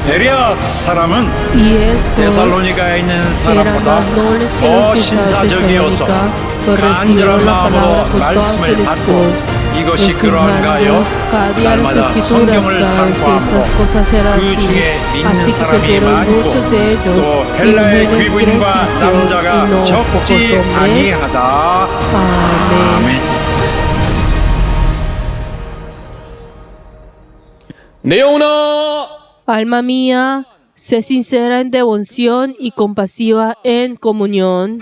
베레아 사람은 y estos 데살로니가에 있는 eran 사람보다 más nobles que 더 los que estaban en 신사적이어서 Tesalónica, pues 간절한 recibieron la 마음으로 palabra con toda 말씀을 받고 solicitud, 이것이 그러한가 하여 escudriñando cada día las 날마다 escrituras 성경을 para ver si 상고하므로 estas cosas eran 그 así. 중에 믿는 Así que 사람이 creyeron 많고 muchos de ellos 또 y 헬라의 mujeres de 귀부인과 circuncisión y 남자가 no pocos 적지 hombres. 아니하다. Amén. 아멘. 내 영혼아, Alma mía, sé sincera en devoción y compasiva en comunión.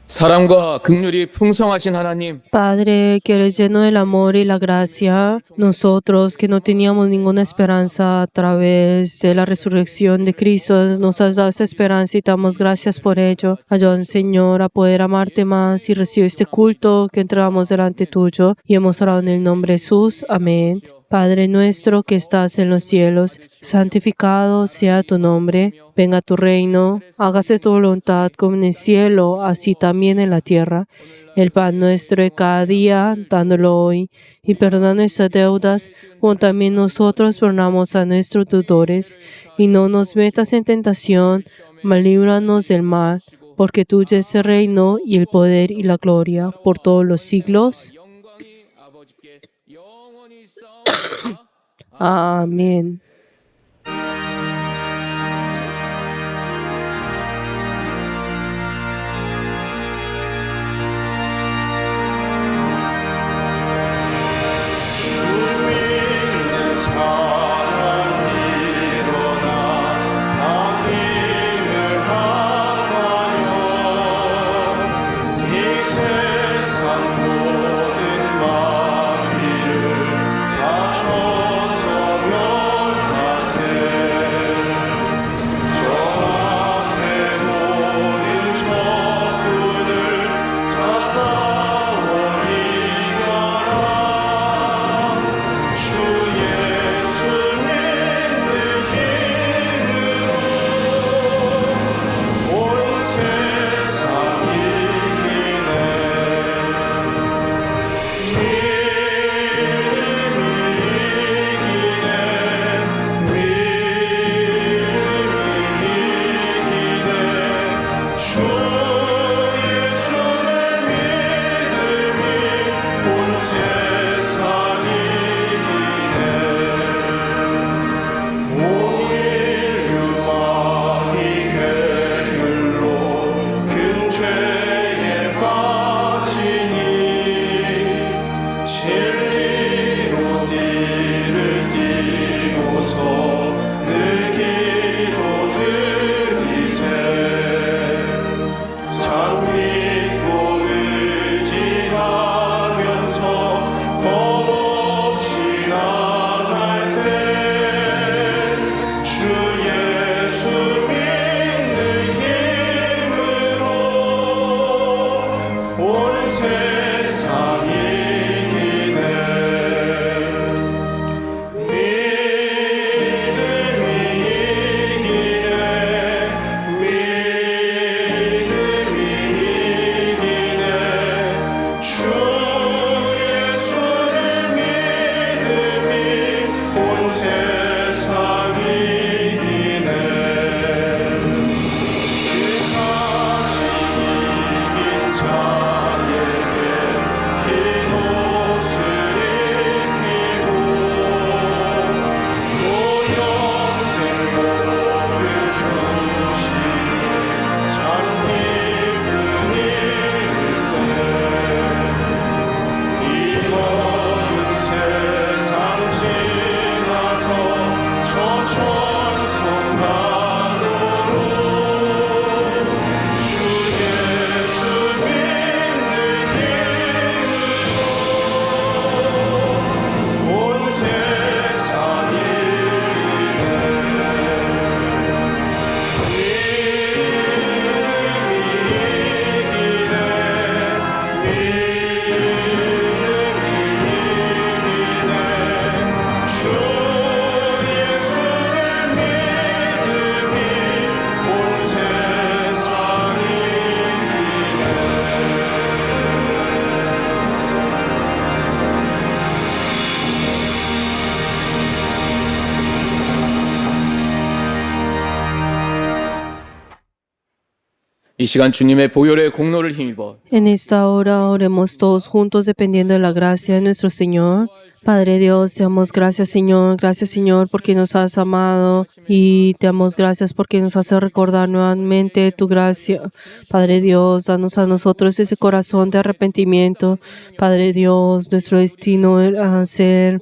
사랑과 긍휼이 풍성하신 하나님, Padre, que eres lleno del amor y la gracia, nosotros que no teníamos ninguna esperanza a través de la resurrección de Cristo, nos has dado esta esperanza y te damos gracias por ello. Ayúdanos, Señor, a poder amarte más y recibir este culto que entregamos delante tuyo y hemos orado en el nombre de Jesús. Amén. Padre nuestro que estás en los cielos, santificado sea tu nombre, venga tu reino, hágase tu voluntad como en el cielo, así también en la tierra. El pan nuestro de cada día, dándolo hoy, y perdona nuestras deudas, como también nosotros perdonamos a nuestros deudores, y no nos metas en tentación, mas líbranos del mal, porque tuyo es el reino, y el poder, y la gloria, por todos los siglos. Amén. 이 시간 주님의 보혈의 공로를 힘입어 En esta hora oremos todos juntos dependiendo de la gracia de nuestro Señor. Padre Dios, te damos gracias Señor, porque nos has amado y te damos gracias porque nos hace recordar nuevamente tu gracia. Padre Dios, danos a nosotros ese corazón de arrepentimiento. Padre Dios, nuestro destino era ser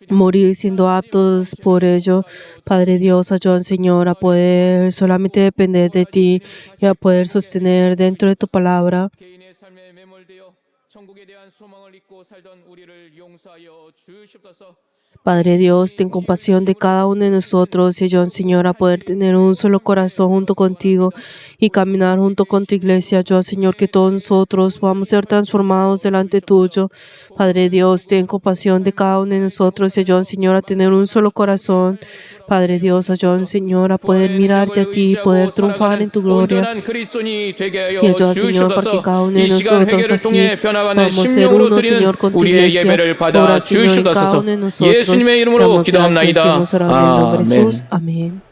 morir siendo aptos por ello. Padre Dios, ayúdanos Señor a poder solamente depender de ti y a poder sostener dentro de tu palabra. 개인의 삶에 매몰되어 천국에 대한 소망을 잊고 살던 우리를 용서하여 주시옵소서. Padre Dios, ten compasión de cada uno de nosotros y ayúdanos, Señor, a poder tener un solo corazón junto contigo y caminar junto con tu iglesia. Ayúdanos, Señor, que todos nosotros podamos ser transformados delante tuyo. Padre Dios, ten compasión de cada uno de nosotros y ayúdanos, Señor, a tener un solo corazón. Padre Dios, ayúdanos, Señor, a poder mirarte a ti y poder triunfar en tu gloria. 온전한 그리스도인이 되게 하여 Y ayúdanos, Señor, para que cada uno de 이 시간 nosotros 회개를 así 통해 변화가는 vamos a ser 심령으로 uno, 드리는 Señor, con tu 우리의 iglesia. 예배를 받아 Ahora, Señor, en cada 주시옵소서. uno de nosotros 예수님의 이름으로 damos gracias y 기도합나이다. hemos orado en el nombre de 아멘. Jesús. Amén.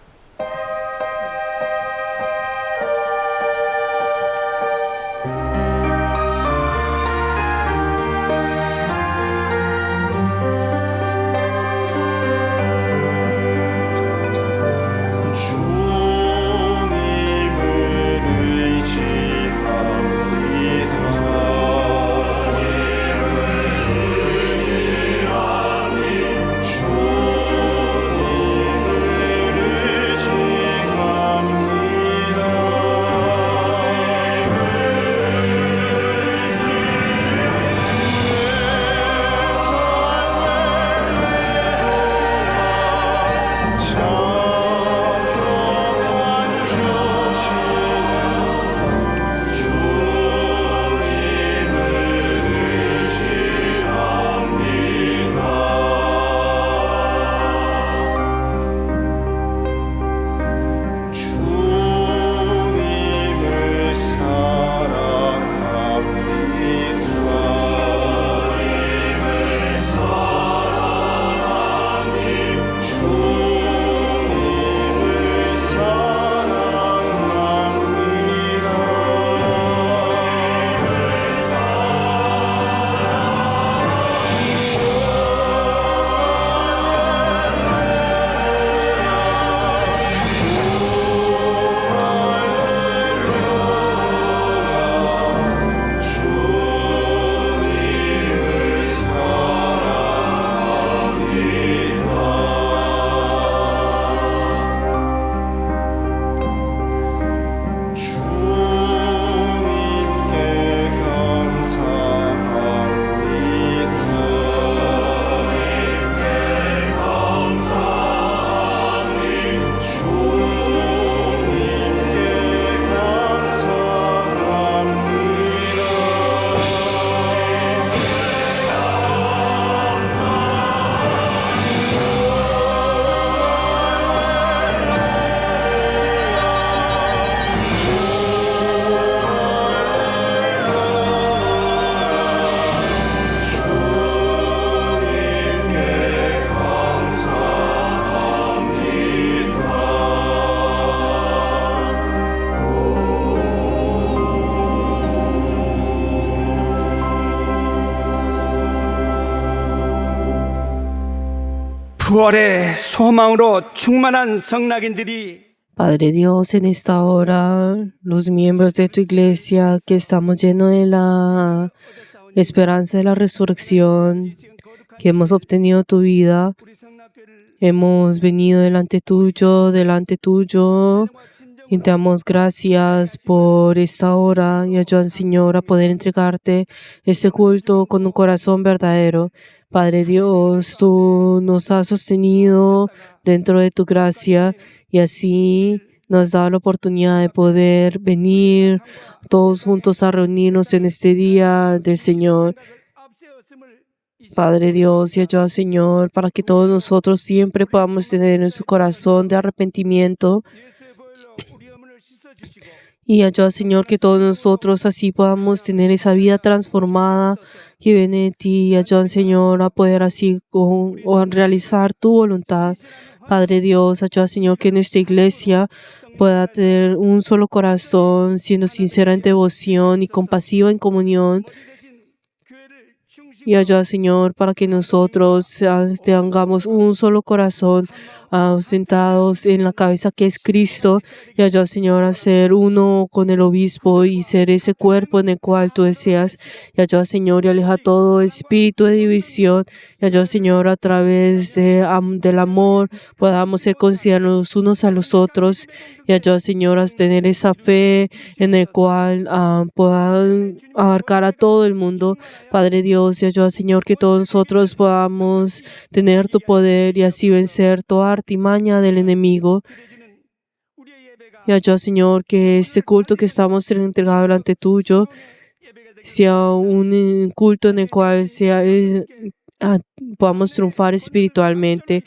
부활의 소망으로 충만한 성낙인들이 Padre Dios, en esta hora, los miembros de tu iglesia que estamos llenos de la esperanza de la resurrección, que hemos obtenido tu vida, hemos venido delante tuyo, y te damos gracias por esta hora y ayúdanos, Señor, a poder entregarte este culto con un corazón verdadero. Padre Dios, tú nos has sostenido dentro de tu gracia y así nos da la oportunidad de poder venir todos juntos a reunirnos en este día del Señor. Padre Dios, y ayuda, Señor, para que todos nosotros siempre podamos tener en su corazón de arrepentimiento. Y ayuda, Señor, que todos nosotros así podamos tener esa vida transformada que viene de ti y ayuda, Señor, a poder así o a realizar tu voluntad. Padre Dios, ayuda, Señor, que nuestra iglesia pueda tener un solo corazón, siendo sincera en devoción y compasiva en comunión. Y ayuda, Señor, para que nosotros tengamos un solo corazón, sentados en la cabeza que es Cristo. Y ayuda, Señor, a ser uno con el obispo y ser ese cuerpo en el cual tú deseas. Y ayuda, Señor, y aleja todo espíritu de división. Y ayuda, Señor, a través del amor podamos ser considerados los unos a los otros. Y ayuda, Señor, a tener esa fe en el cual puedan abarcar a todo el mundo. Padre Dios, y ayuda, Señor, que todos nosotros podamos tener tu poder y así vencer toda artimaña del enemigo. Y ayuda, Señor, que este culto que estamos entregando delante tuyo sea un culto en el cual podamos triunfar espiritualmente.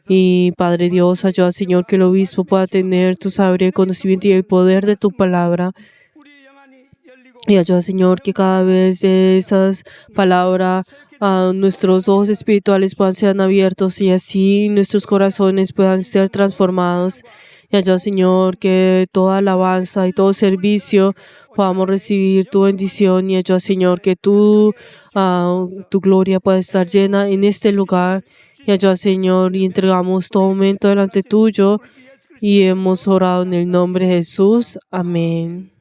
Y Padre Dios, ayuda, Señor, que el obispo pueda tener tu sabiduría, conocimiento y el poder de tu palabra. Y ayuda, Señor, que cada vez de esas palabras nuestros ojos espirituales puedan ser abiertos y así nuestros corazones puedan ser transformados. Y ayuda, Señor, que toda alabanza y todo servicio podamos recibir tu bendición. Y ayuda, Señor, que tu gloria pueda estar llena en este lugar. Y ayuda, Señor, y entregamos todo momento delante tuyo. Y hemos orado en el nombre de Jesús. Amén.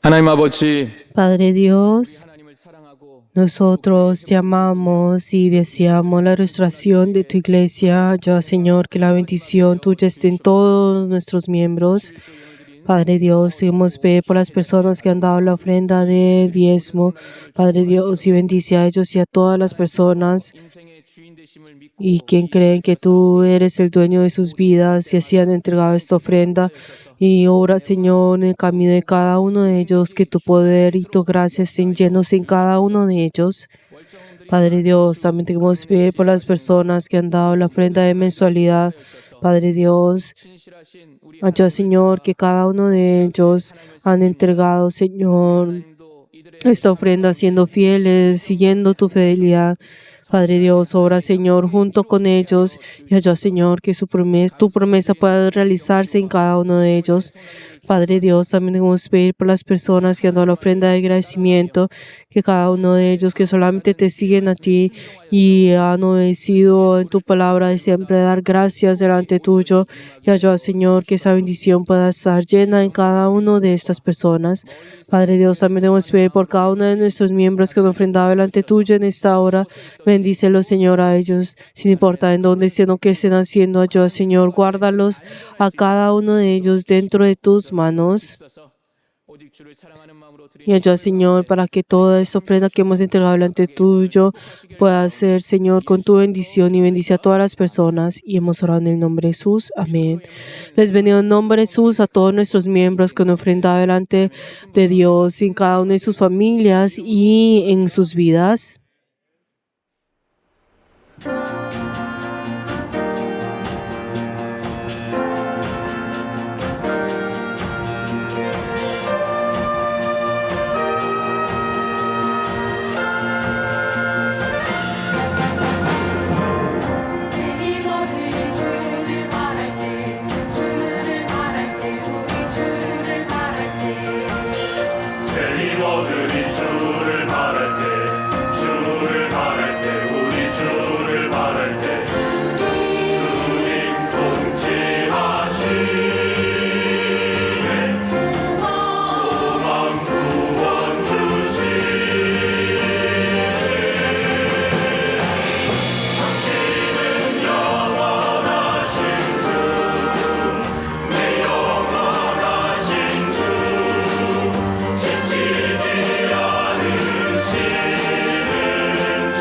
하나님 아버지, Padre Dios, 하나님을 사랑하고 nosotros te amamos y deseamos la restauración de tu iglesia. Yo, Señor, que la bendición tuya esté en todos nuestros miembros. Padre Dios, queremos ver por las personas que han dado la ofrenda de diezmo. Padre Dios, y bendice a ellos y a todas las personas 인생의 주인 되심을 믿고 y quien creen que tú eres el dueño de sus vidas y así han entregado esta ofrenda. Y obra, Señor, en el camino de cada uno de ellos, que tu poder y tu gracia estén llenos en cada uno de ellos. Padre Dios, también te queremos pedir por las personas que han dado la ofrenda de mensualidad. Padre Dios, 신실하신 우리 ayuda, Señor, que cada uno de ellos han entregado, Señor, 하나님도 이들의 esta ofrenda siendo fieles, siguiendo tu fidelidad. Padre Dios, obra, Señor, junto con ellos y ayuda, Señor, que tu promesa pueda realizarse en cada uno de ellos. Padre Dios, también debemos pedir por las personas que han dado la ofrenda de agradecimiento, que cada uno de ellos que solamente te siguen a ti y han obedecido en tu palabra de siempre dar gracias delante tuyo. Y ayuda, Señor, que esa bendición pueda estar llena en cada uno de estas personas. Padre Dios, también debemos pedir por cada uno de nuestros miembros que han ofrendado delante tuyo en esta hora. Bendícelos, Señor, a ellos, sin importar en dónde estén o qué estén haciendo. Ayuda, Señor, guárdalos a cada uno de ellos dentro de tus manos. 주옵소서. 오직 주를 사랑하는 마음으로 드리는 Y ayuda, Señor, para que toda esta ofrenda que hemos entregado delante tuyo pueda ser, Señor, con tu bendición y bendice a todas las personas. Y hemos orado en el nombre de Jesús. Amén. Les bendigo en nombre de Jesús a todos nuestros miembros que han ofrendado delante de Dios, en cada una de sus familias y en sus vidas. 세리모들이 주를 바랄 때 주를 바랄 때 우리 주를 바랄 때 주님 통치하시네 소망 구원 주시네 당신은 영원하신 주내 영원하신 주 지치지 않으시는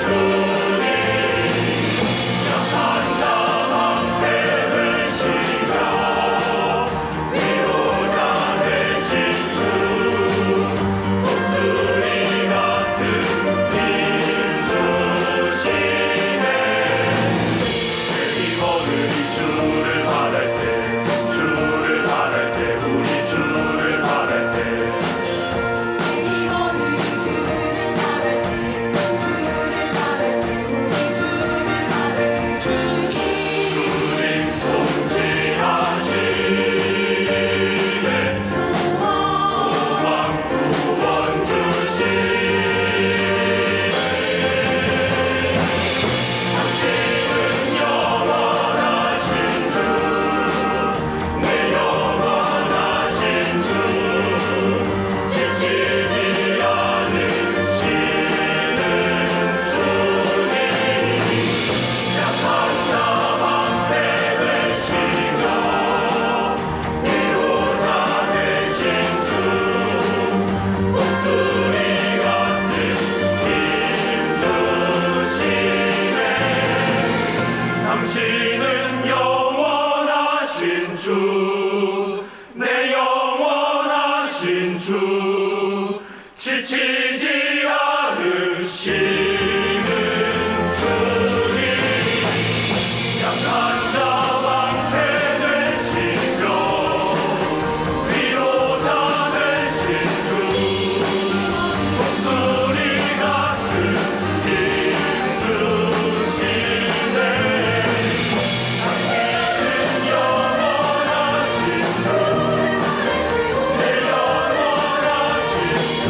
주님 약한 자 방패 되시며 위로자 되신 주 독수리 같은 힘 주시네 세리모들이 주를 바랄 때 주를 바랄 때 우리 주를 바랄 때 주님 통치하시네 소망 구원 주시네 당신은 영원하신 주내 영원하신 주 지치지 않으시는 주님 약한 자 방패 되시며 위로자 되신 주 독수리 같은 힘 주시네 당신은 영원하신 주 내 영원하신 주 지치지 않으시는 주님 약한 자 방패 되시며 위로자 되신 주 독수리 같은 힘 주시네 당신은 영원하신 주내 영원하신 주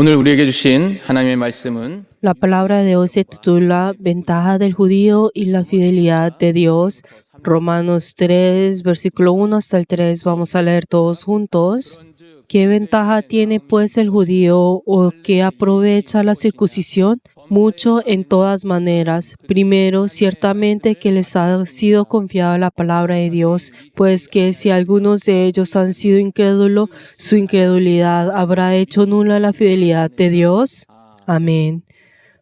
오늘 우리에게 주신 하나님의 말씀은 La palabra de hoy se titula Ventaja del judío y la fidelidad de Dios. Romanos 3, versículo 1 hasta el 3. Vamos a leer todos juntos. ¿Qué ventaja tiene pues el judío o qué aprovecha la circuncisión? Mucho en todas maneras. Primero, ciertamente que les ha sido confiada la palabra de Dios, pues que si algunos de ellos han sido incrédulos, su incredulidad habrá hecho nula la fidelidad de Dios. Amén.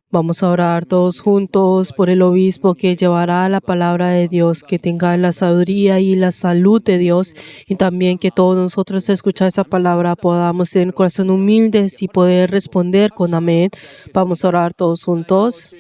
Vamos a orar todos juntos por el obispo que llevará la palabra de Dios, que tenga la sabiduría y la salud de Dios, y también que todos nosotros escuchar esa palabra podamos tener corazón humildes y poder responder con amén. Vamos a orar todos juntos.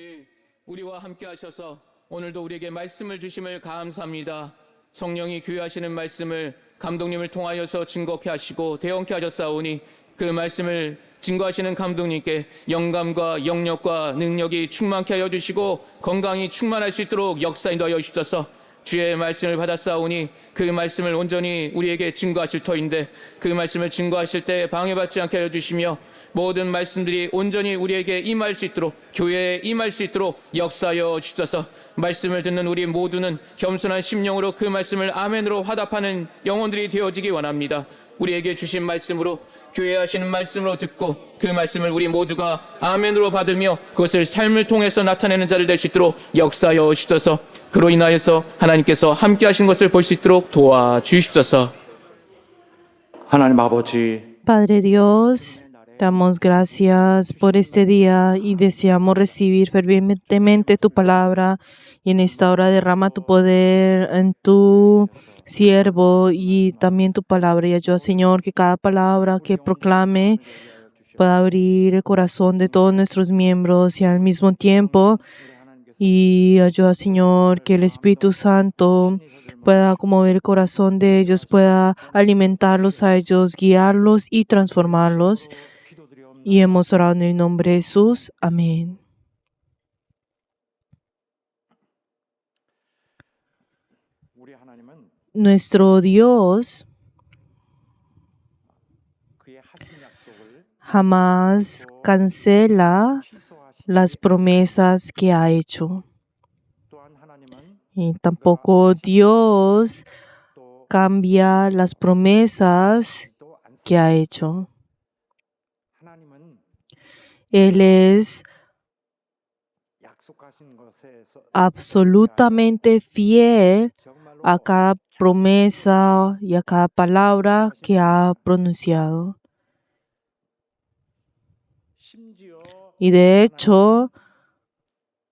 우리와 함께 하셔서 오늘도 우리에게 말씀을 주심을 감사합니다. 성령이 교회하시는 말씀을 감독님을 통하여서 증거케 하시고 대언케 하셨사오니 그 말씀을 증거하시는 감독님께 영감과 영력과 능력이 충만케 하여 주시고 건강이 충만할 수 있도록 역사 인도하여 주셔서 주의 말씀을 받았사오니 그 말씀을 온전히 우리에게 증거하실 터인데 그 말씀을 증거하실 때 방해받지 않게 하여 주시며 모든 말씀들이 온전히 우리에게 임할 수 있도록 교회에 임할 수 있도록 역사하여 주셔서 말씀을 듣는 우리 모두는 겸손한 심령으로 그 말씀을 아멘으로 화답하는 영혼들이 되어지기 원합니다. 우리에게 주신 말씀으로 교회 하시는 말씀으로 듣고 그 말씀을 우리 모두가 아멘으로 받으며 그것을 삶을 통해서 나타내는 자를 될 수 있도록 역사하여 주셔서 그로 인하여서 하나님께서 함께 하신 것을 볼 수 있도록 도와주십소서. 하나님 아버지, Padre Dios, damos gracias por este día y deseamos recibir fervientemente tu palabra y en esta hora derrama tu poder en tu siervo y también tu palabra y ayuda, Señor, que cada palabra que proclame pueda abrir el corazón de todos nuestros miembros y al mismo tiempo y ayuda, Señor, que el Espíritu Santo pueda conmover el corazón de ellos, pueda alimentarlos a ellos, guiarlos y transformarlos. Y hemos orado en el nombre de Jesús. Amén. 우리 하나님은 Nuestro Dios 그의 하신 약속을 jamás cancela las promesas que ha hecho. 또한 하나님은 Y tampoco Dios cambia las promesas 또안 que ha hecho. 하나님은 Él es 약속하신 것에서 absolutamente fiel 정말로 a cada promesa y a cada palabra que ha pronunciado. 심지어 Y de hecho,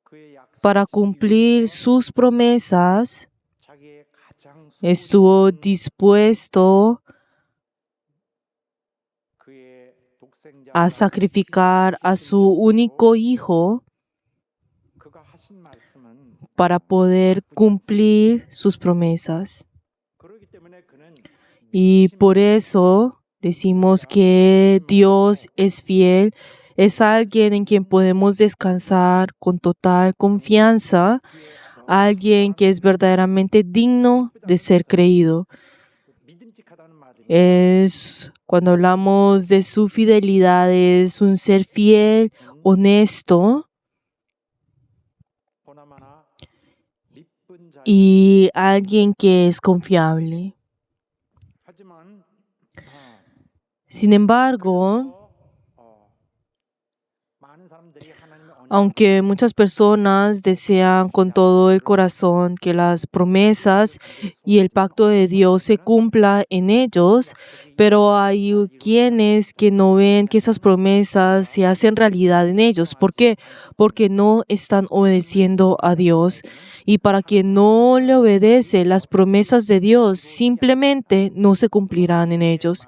그의 약속 para cumplir sus promesas, 자기의 가장 estuvo dispuesto 그의 독생자 a sacrificar a su único hijo 그가 하신 말씀은 para poder cumplir sus promesas. 그렇기 때문에 그는 Y por eso decimos que Dios es fiel, es alguien en quien podemos descansar con total confianza, alguien que es verdaderamente digno de ser creído. 믿음직하다는 말이 Es cuando hablamos de su fidelidad, es un ser fiel, honesto 보나마나 믿은 자 y alguien que es confiable. 하지만 Sin embargo, 많은 사람들이 하나님의 언약 aunque muchas personas desean con todo el corazón que las promesas y el pacto de Dios se cumpla en ellos, pero hay quienes que no ven que esas promesas se hacen realidad en ellos. ¿Por qué? Porque no están obedeciendo a Dios. Y para quien no le obedece, las promesas de Dios simplemente no se cumplirán en ellos.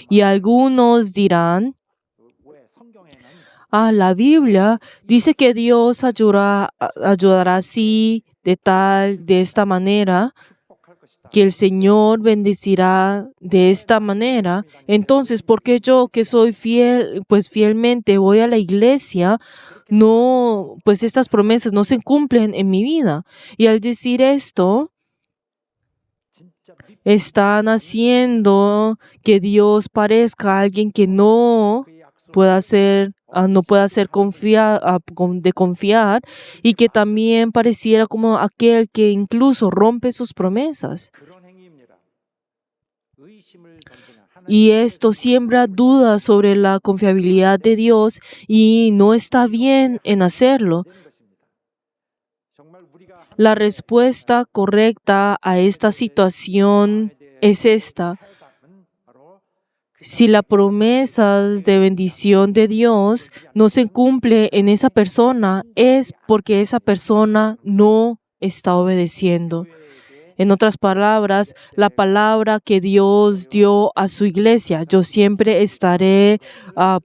Y algunos dirán, 왜 성경에는 la Biblia dice que Dios ayudará así, de esta manera, 축복할 것이다. que el Señor bendecirá de esta manera. Entonces, ¿por qué yo que soy fiel, pues fielmente voy a la iglesia, no, pues estas promesas no se cumplen en mi vida? Y al decir esto, 진짜 믿 están haciendo que Dios parezca alguien que no 그의 약속을 no pueda ser de confiar, y que también pareciera como aquel que incluso rompe sus promesas. Y esto siembra dudas sobre la confiabilidad de Dios y no está bien en hacerlo. La respuesta correcta a esta situación es esta. Si las promesas de bendición de Dios no se cumple en esa persona, es porque esa persona no está obedeciendo. En otras palabras, la palabra que Dios dio a su iglesia: yo siempre estaré,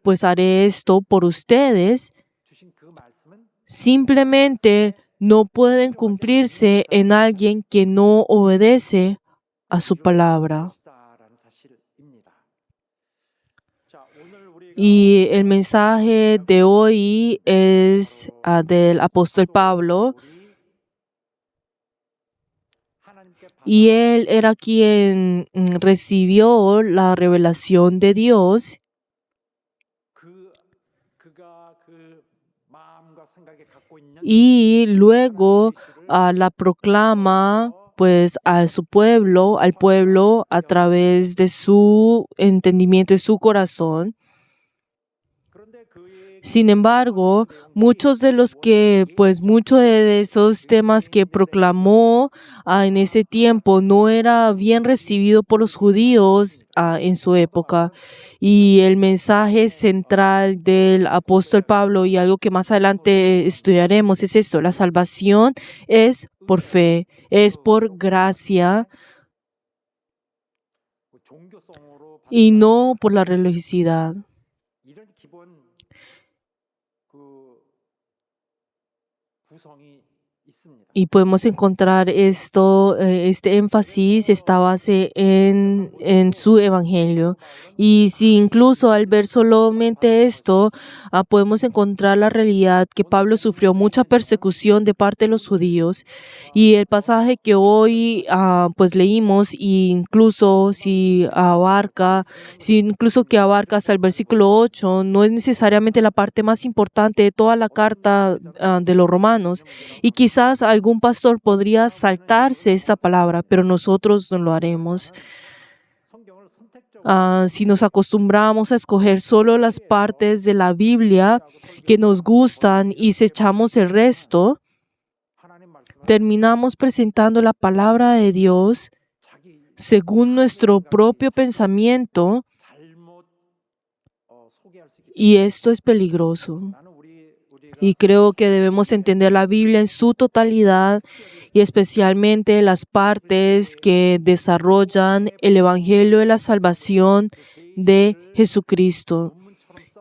pues haré esto por ustedes, simplemente no pueden cumplirse en alguien que no obedece a su palabra. Y el mensaje de hoy es del apóstol Pablo. Y él era quien recibió la revelación de Dios. Y luego la proclama pues a su pueblo, al pueblo, a través de su entendimiento y su corazón. Sin embargo, muchos de esos temas que proclamó en ese tiempo no era bien recibido por los judíos en su época. Y el mensaje central del apóstol Pablo, y algo que más adelante estudiaremos, es esto: la salvación es por fe, es por gracia y no por la religiosidad. Y podemos encontrar este énfasis, esta base en su evangelio. Y si incluso al ver solamente esto, podemos encontrar la realidad que Pablo sufrió mucha persecución de parte de los judíos. Y el pasaje que hoy pues leímos, incluso que abarca hasta el versículo 8, no es necesariamente la parte más importante de toda la carta de los romanos. Y quizás algún pastor podría saltarse esta palabra, pero nosotros no lo haremos. Si nos acostumbramos a escoger solo las partes de la Biblia que nos gustan y echamos el resto, terminamos presentando la palabra de Dios según nuestro propio pensamiento, y esto es peligroso. Y creo que debemos entender la Biblia en su totalidad, y especialmente las partes que desarrollan el Evangelio de la salvación de Jesucristo.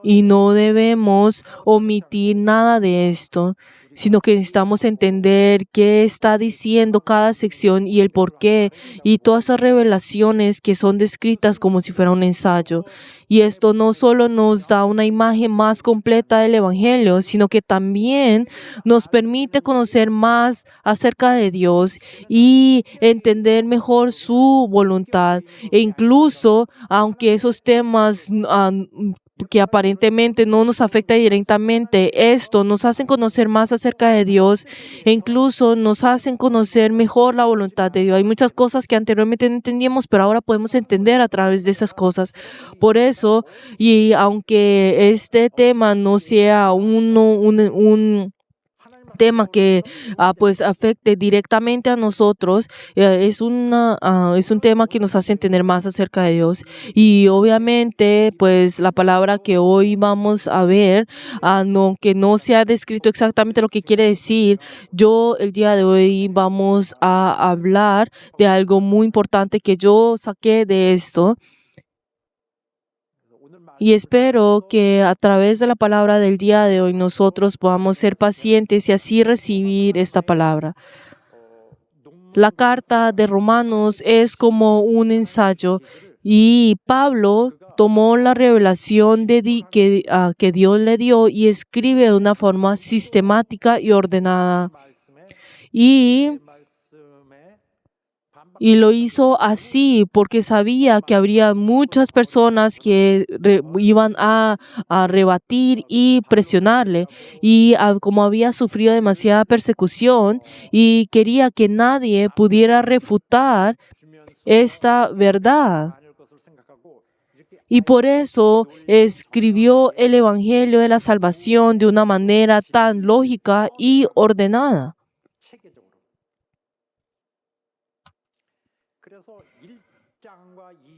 Y no debemos omitir nada de esto, sino que necesitamos entender qué está diciendo cada sección y el por qué, y todas esas revelaciones que son descritas como si fuera un ensayo. Y esto no solo nos da una imagen más completa del Evangelio, sino que también nos permite conocer más acerca de Dios y entender mejor su voluntad. E incluso, aunque esos temas que aparentemente no nos afecta directamente, esto nos hacen conocer más acerca de Dios, e incluso nos hacen conocer mejor la voluntad de Dios. Hay muchas cosas que anteriormente no entendíamos, pero ahora podemos entender a través de esas cosas. Por eso, y aunque este tema no sea un tema que pues afecte directamente a nosotros, es un tema que nos hace entender más acerca de Dios. Y obviamente pues la palabra que hoy vamos a ver, que no se ha descrito exactamente lo que quiere decir, el día de hoy vamos a hablar de algo muy importante que yo saqué de esto. Y espero que a través de la palabra del día de hoy nosotros podamos ser pacientes y así recibir esta palabra. La carta de Romanos es como un ensayo, y Pablo tomó la revelación que Dios le dio y escribe de una forma sistemática y ordenada. Y Y lo hizo así porque sabía que habría muchas personas que iban a rebatir y presionarle. Y como había sufrido demasiada persecución y quería que nadie pudiera refutar esta verdad. Y por eso escribió el Evangelio de la Salvación de una manera tan lógica y ordenada.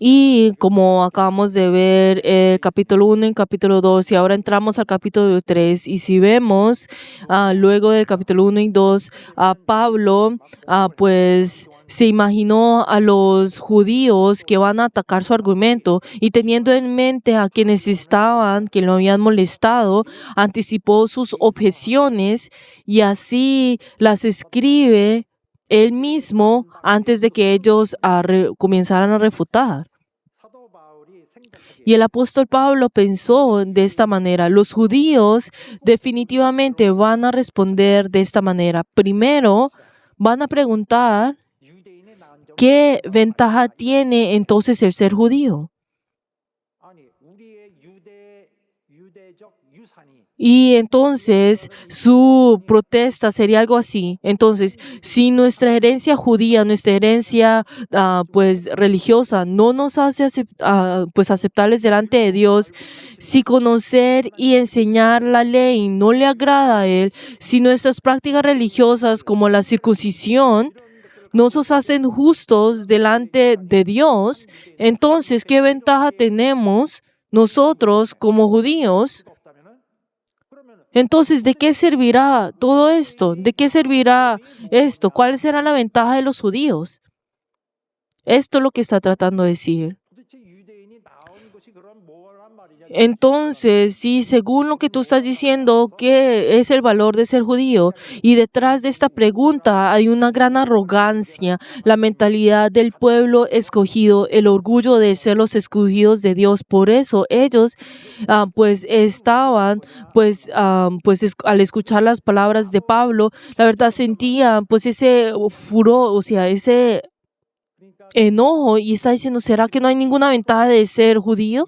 Y como acabamos de ver, capítulo 1 y capítulo 2, y ahora entramos al capítulo 3, y si vemos luego del capítulo 1 y 2, Pablo pues se imaginó a los judíos que van a atacar su argumento, y teniendo en mente a quienes estaban, que lo habían molestado, anticipó sus objeciones y así las escribe él mismo antes de que ellos comenzaran a refutar. Y el apóstol Pablo pensó de esta manera: los judíos definitivamente van a responder de esta manera. Primero, van a preguntar ¿qué ventaja tiene entonces el ser judío? Y entonces su protesta sería algo así. Entonces, si nuestra herencia judía, nuestra herencia pues religiosa no nos hace pues aceptables delante de Dios, si conocer y enseñar la ley no le agrada a Él, si nuestras prácticas religiosas como la circuncisión no nos hacen justos delante de Dios, entonces, ¿qué ventaja tenemos nosotros como judíos? Entonces, ¿de qué servirá todo esto? ¿De qué servirá esto? ¿Cuál será la ventaja de los judíos? Esto es lo que está tratando de decir. Entonces, sí, según lo que tú estás diciendo, ¿qué es el valor de ser judío? Y detrás de esta pregunta hay una gran arrogancia, la mentalidad del pueblo escogido, el orgullo de ser los escogidos de Dios. Por eso ellos pues estaban, al escuchar las palabras de Pablo, la verdad sentían pues ese furor, o sea, ese enojo, y está diciendo: ¿será que no hay ninguna ventaja de ser judío?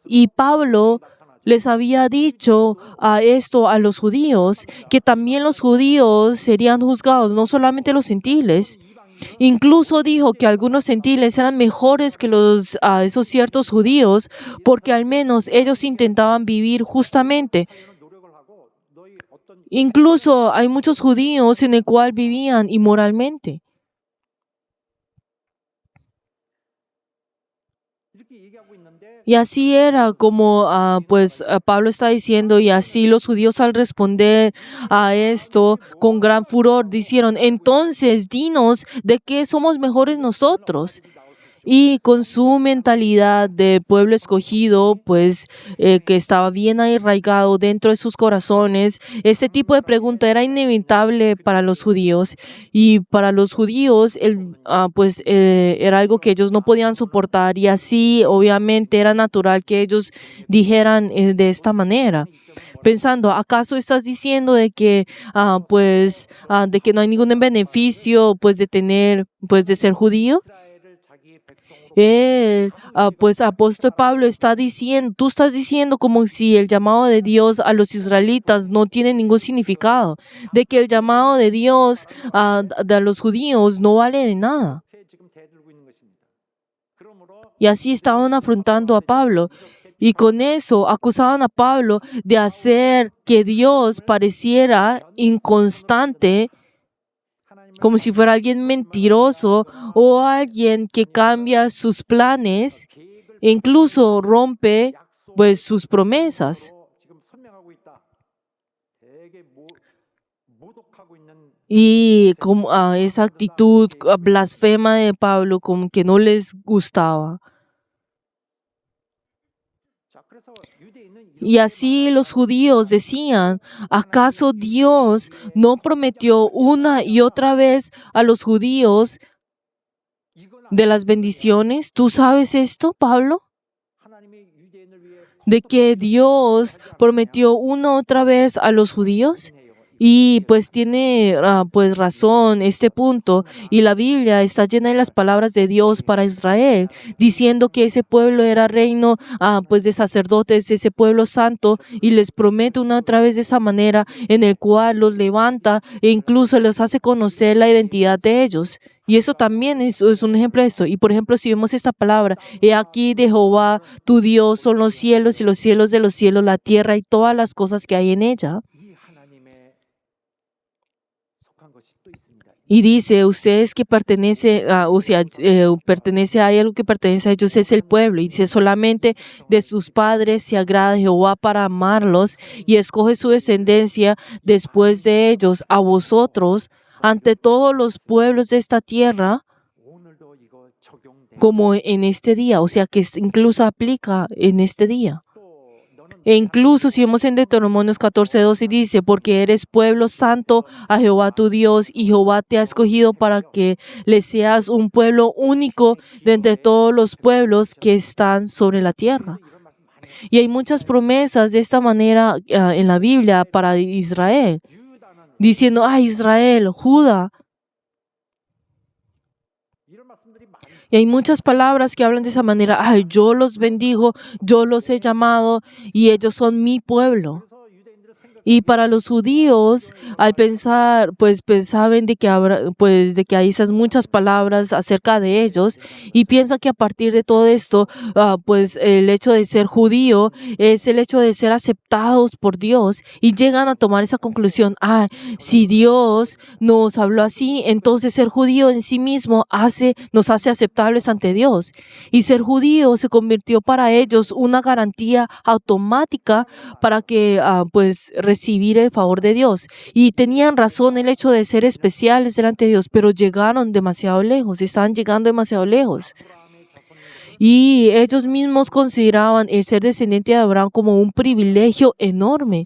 Y Pablo les había dicho esto a los judíos, que también los judíos serían juzgados, no solamente los gentiles. Incluso dijo que algunos gentiles eran mejores que esos ciertos judíos, porque al menos ellos intentaban vivir justamente. Incluso hay muchos judíos en el cual vivían inmoralmente. Y así era como Pablo está diciendo, y así los judíos al responder a esto con gran furor dijeron: entonces dinos de qué somos mejores nosotros. Y con su mentalidad de pueblo escogido, pues que estaba bien arraigado dentro de sus corazones, este tipo de pregunta era inevitable para los judíos. Y para los judíos, era algo que ellos no podían soportar. Y así, obviamente, era natural que ellos dijeran de esta manera. Pensando: ¿acaso estás diciendo de que de que no hay ningún beneficio de ser judío? Apóstol Pablo está diciendo, tú estás diciendo como si el llamado de Dios a los israelitas no tiene ningún significado, de que el llamado de Dios a los judíos no vale de nada. Y así estaban afrontando a Pablo. Y con eso acusaban a Pablo de hacer que Dios pareciera inconstante, como si fuera alguien mentiroso o alguien que cambia sus planes e incluso rompe sus promesas. Y como esa actitud blasfema de Pablo como que no les gustaba. Y así los judíos decían: ¿acaso Dios no prometió una y otra vez a los judíos de las bendiciones? ¿Tú sabes esto, Pablo? De que Dios prometió una y otra vez a los judíos. Y pues tiene pues razón este punto. Y la Biblia está llena de las palabras de Dios para Israel, diciendo que ese pueblo era reino pues de sacerdotes, ese pueblo santo, y les promete una otra vez de esa manera en el cual los levanta e incluso les hace conocer la identidad de ellos. Y eso también es un ejemplo de esto. Y por ejemplo, si vemos esta palabra, he aquí de Jehová tu Dios son los cielos y los cielos de los cielos, la tierra y todas las cosas que hay en ella. Y dice, ustedes que pertenece hay algo que pertenece a ellos, es el pueblo. Y dice, solamente de sus padres se agrada Jehová para amarlos y escoge su descendencia después de ellos, a vosotros, ante todos los pueblos de esta tierra, como en este día. O sea, que incluso aplica en este día. E incluso si vemos en Deuteronomios 14:12 dice, porque eres pueblo santo a Jehová tu Dios y Jehová te ha escogido para que le seas un pueblo único de entre todos los pueblos que están sobre la tierra. Y hay muchas promesas de esta manera en la Biblia para Israel, diciendo, Israel, Judá. Y hay muchas palabras que hablan de esa manera. Yo los bendigo, yo los he llamado y ellos son mi pueblo. Y para los judíos, al pensar, pues pensaban de que hay esas muchas palabras acerca de ellos y piensan que a partir de todo esto, pues el hecho de ser judío es el hecho de ser aceptados por Dios y llegan a tomar esa conclusión. Si Dios nos habló así, entonces ser judío en sí mismo nos hace aceptables ante Dios. Y ser judío se convirtió para ellos una garantía automática para que pues recibir el favor de Dios. Y tenían razón el hecho de ser especiales delante de Dios, pero llegaron demasiado lejos, estaban llegando demasiado lejos. Y ellos mismos consideraban el ser descendiente de Abraham como un privilegio enorme.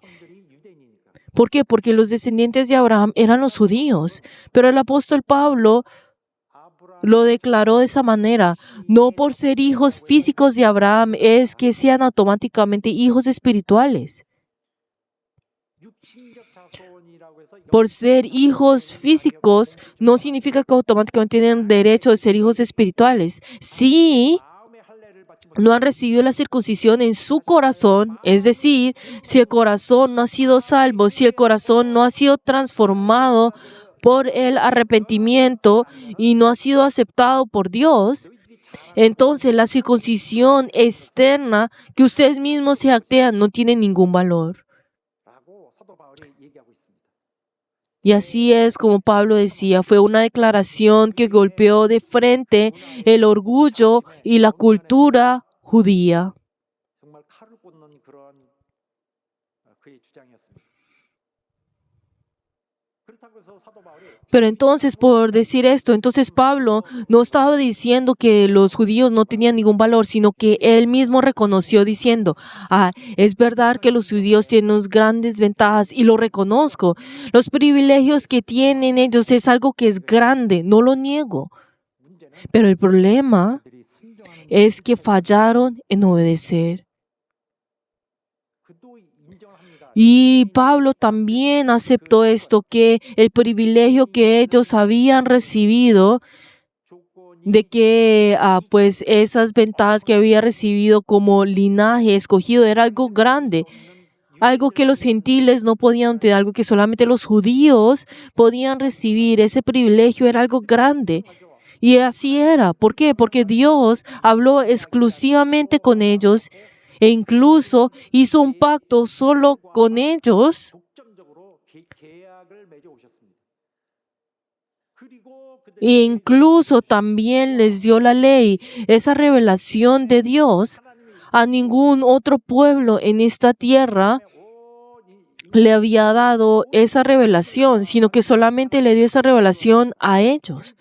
¿Por qué? Porque los descendientes de Abraham eran los judíos. Pero el apóstol Pablo lo declaró de esa manera. No por ser hijos físicos de Abraham es que sean automáticamente hijos espirituales. Por ser hijos físicos no significa que automáticamente tienen derecho de ser hijos espirituales. Si no han recibido la circuncisión en su corazón, es decir, si el corazón no ha sido salvo, si el corazón no ha sido transformado por el arrepentimiento y no ha sido aceptado por Dios, entonces la circuncisión externa que ustedes mismos se jactean no tiene ningún valor. Y así es como Pablo decía, fue una declaración que golpeó de frente el orgullo y la cultura judía. Pero entonces, por decir esto, entonces Pablo no estaba diciendo que los judíos no tenían ningún valor, sino que él mismo reconoció diciendo, es verdad que los judíos tienen unas grandes ventajas y lo reconozco. Los privilegios que tienen ellos es algo que es grande, no lo niego. Pero el problema es que fallaron en obedecer. Y Pablo también aceptó esto, que el privilegio que ellos habían recibido, de que pues esas ventajas que había recibido como linaje escogido era algo grande, algo que los gentiles no podían tener, algo que solamente los judíos podían recibir. Ese privilegio era algo grande. Y así era. ¿Por qué? Porque Dios habló exclusivamente con ellos e incluso hizo un pacto solo con ellos. E incluso también les dio la ley, esa revelación de Dios. A ningún otro pueblo en esta tierra le había dado esa revelación, sino que solamente le dio esa revelación a ellos.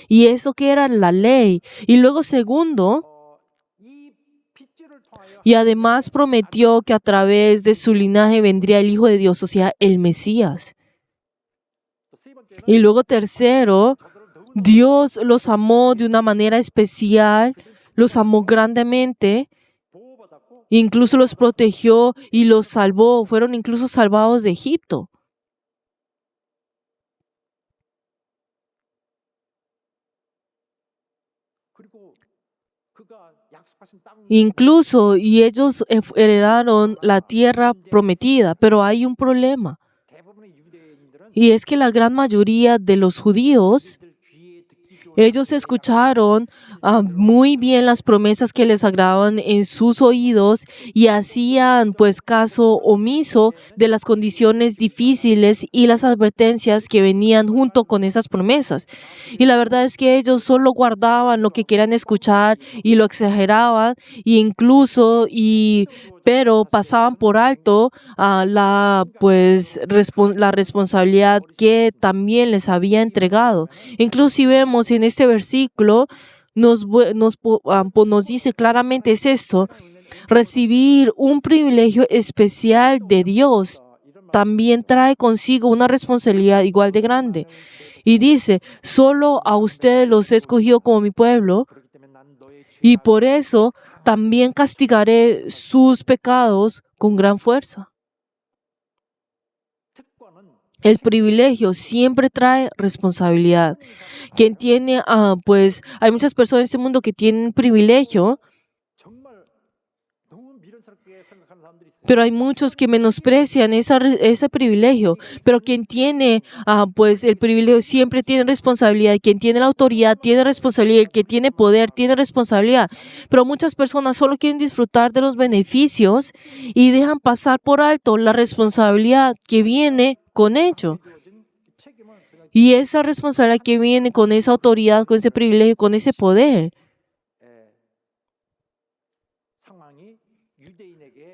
Y eso que era la ley. Y luego segundo, y además prometió que a través de su linaje vendría el Hijo de Dios, o sea, el Mesías. Y luego tercero, Dios los amó de una manera especial, los amó grandemente, incluso los protegió y los salvó, fueron incluso salvados de Egipto. Incluso, y ellos heredaron la tierra prometida, pero hay un problema. Y es que la gran mayoría de los judíos, ellos escucharon muy bien las promesas que les agradaban en sus oídos y hacían pues caso omiso de las condiciones difíciles y las advertencias que venían junto con esas promesas. Y la verdad es que ellos solo guardaban lo que querían escuchar y lo exageraban pero pasaban por alto la responsabilidad que también les había entregado. Inclusive vemos en este versículo, nos dice claramente es esto: recibir un privilegio especial de Dios también trae consigo una responsabilidad igual de grande. Y dice, solo a ustedes los he escogido como mi pueblo, y por eso también castigaré sus pecados con gran fuerza. El privilegio siempre trae responsabilidad. Quien tiene, hay muchas personas en este mundo que tienen privilegio, pero hay muchos que menosprecian ese privilegio. Pero quien tiene el privilegio siempre tiene responsabilidad. Quien tiene la autoridad tiene responsabilidad. El que tiene poder tiene responsabilidad. Pero muchas personas solo quieren disfrutar de los beneficios y dejan pasar por alto la responsabilidad que viene con ello. Y esa responsabilidad que viene con esa autoridad, con ese privilegio, con ese poder.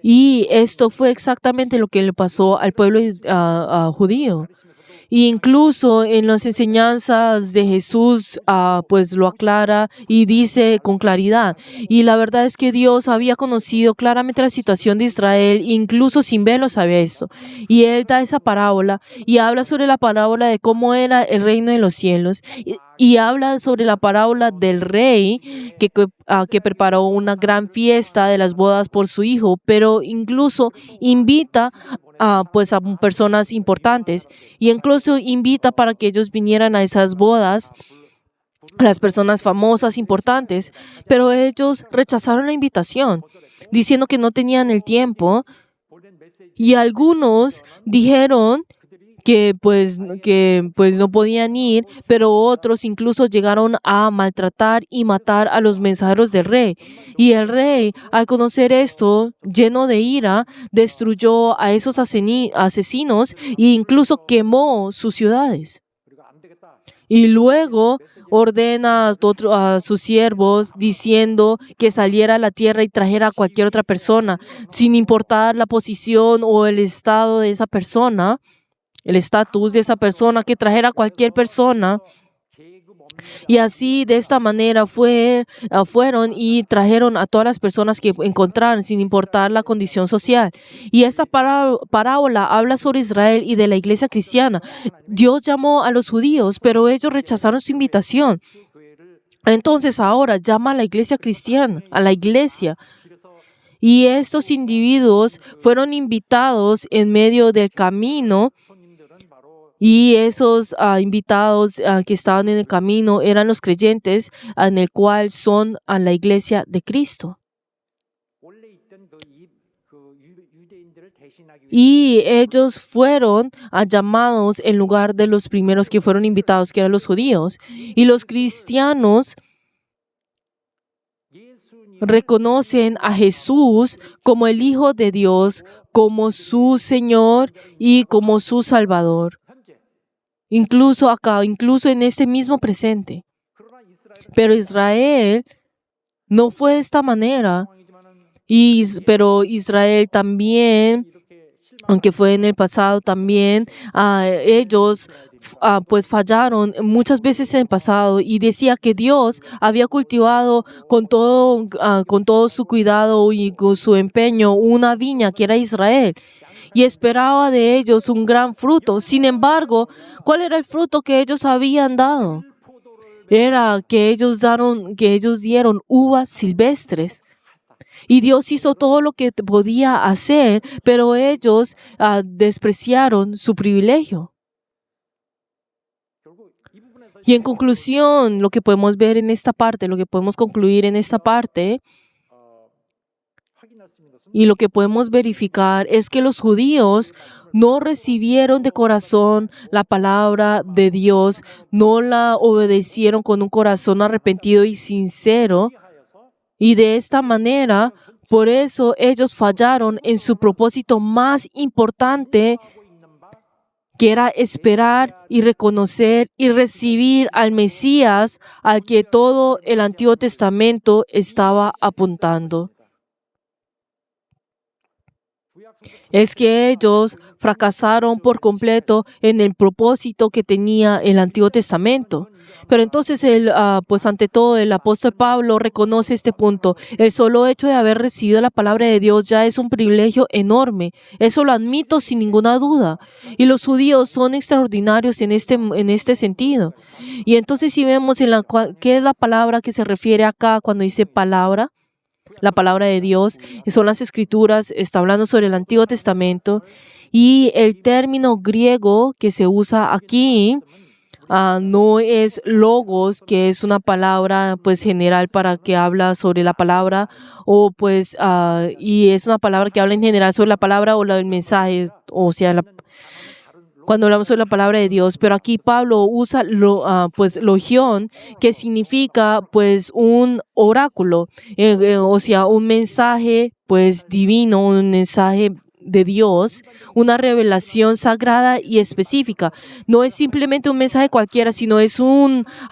Y esto fue exactamente lo que le pasó al pueblo judío. E incluso en las enseñanzas de Jesús, lo aclara y dice con claridad. Y la verdad es que Dios había conocido claramente la situación de Israel, incluso sin verlo sabía esto. Y Él da esa parábola y habla sobre la parábola de cómo era el reino de los cielos. Y habla sobre la parábola del rey que preparó una gran fiesta de las bodas por su hijo, pero incluso invita a personas importantes y incluso invita para que ellos vinieran a esas bodas, las personas famosas, importantes, pero ellos rechazaron la invitación, diciendo que no tenían el tiempo, y algunos dijeron que no podían ir, pero otros incluso llegaron a maltratar y matar a los mensajeros del rey. Y el rey, al conocer esto, lleno de ira, destruyó a esos asesinos e incluso quemó sus ciudades. Y luego ordena a sus siervos diciendo que saliera a la tierra y trajera a cualquier otra persona, sin importar la posición o el estado de esa persona, el estatus de esa persona, que trajera a cualquier persona. Y así, de esta manera, fueron y trajeron a todas las personas que encontraron, sin importar la condición social. Y esta parábola habla sobre Israel y de la iglesia cristiana. Dios llamó a los judíos, pero ellos rechazaron su invitación. Entonces ahora llama a la iglesia cristiana, a la iglesia. Y estos individuos fueron invitados en medio del camino. Y esos invitados que estaban en el camino eran los creyentes, en el cual son a la iglesia de Cristo. Y ellos fueron llamados en lugar de los primeros que fueron invitados, que eran los judíos. Y los cristianos reconocen a Jesús como el Hijo de Dios, como su Señor y como su Salvador. Incluso acá, incluso en este mismo presente. Pero Israel no fue de esta manera. Pero Israel también, aunque fue en el pasado también, ellos fallaron muchas veces en el pasado, y decía que Dios había cultivado con todo su cuidado y con su empeño una viña que era Israel. Y esperaba de ellos un gran fruto. Sin embargo, ¿cuál era el fruto que ellos habían dado? Era que ellos dieron uvas silvestres. Y Dios hizo todo lo que podía hacer, pero ellos despreciaron su privilegio. Y en conclusión, lo que podemos ver en esta parte, lo que podemos concluir en esta parte, y lo que podemos verificar es que los judíos no recibieron de corazón la palabra de Dios, no la obedecieron con un corazón arrepentido y sincero, y de esta manera, por eso ellos fallaron en su propósito más importante, que era esperar y reconocer y recibir al Mesías al que todo el Antiguo Testamento estaba apuntando. Es que ellos fracasaron por completo en el propósito que tenía el Antiguo Testamento. Pero entonces, pues ante todo, el apóstol Pablo reconoce este punto. El solo hecho de haber recibido la palabra de Dios ya es un privilegio enorme. Eso lo admito sin ninguna duda. Y los judíos son extraordinarios en este sentido. Y entonces, si vemos qué es la palabra que se refiere acá cuando dice palabra, la palabra de Dios, son las Escrituras, está hablando sobre el Antiguo Testamento, y el término griego que se usa aquí no es logos, que es una palabra pues general para que habla sobre la palabra, o pues y es una palabra que habla en general sobre la palabra o el mensaje, o sea, cuando hablamos sobre la palabra de Dios. Pero aquí Pablo usa pues logión, que significa pues un oráculo, o sea, un mensaje pues divino, un mensaje de Dios, una revelación sagrada y específica. No es simplemente un mensaje cualquiera, sino es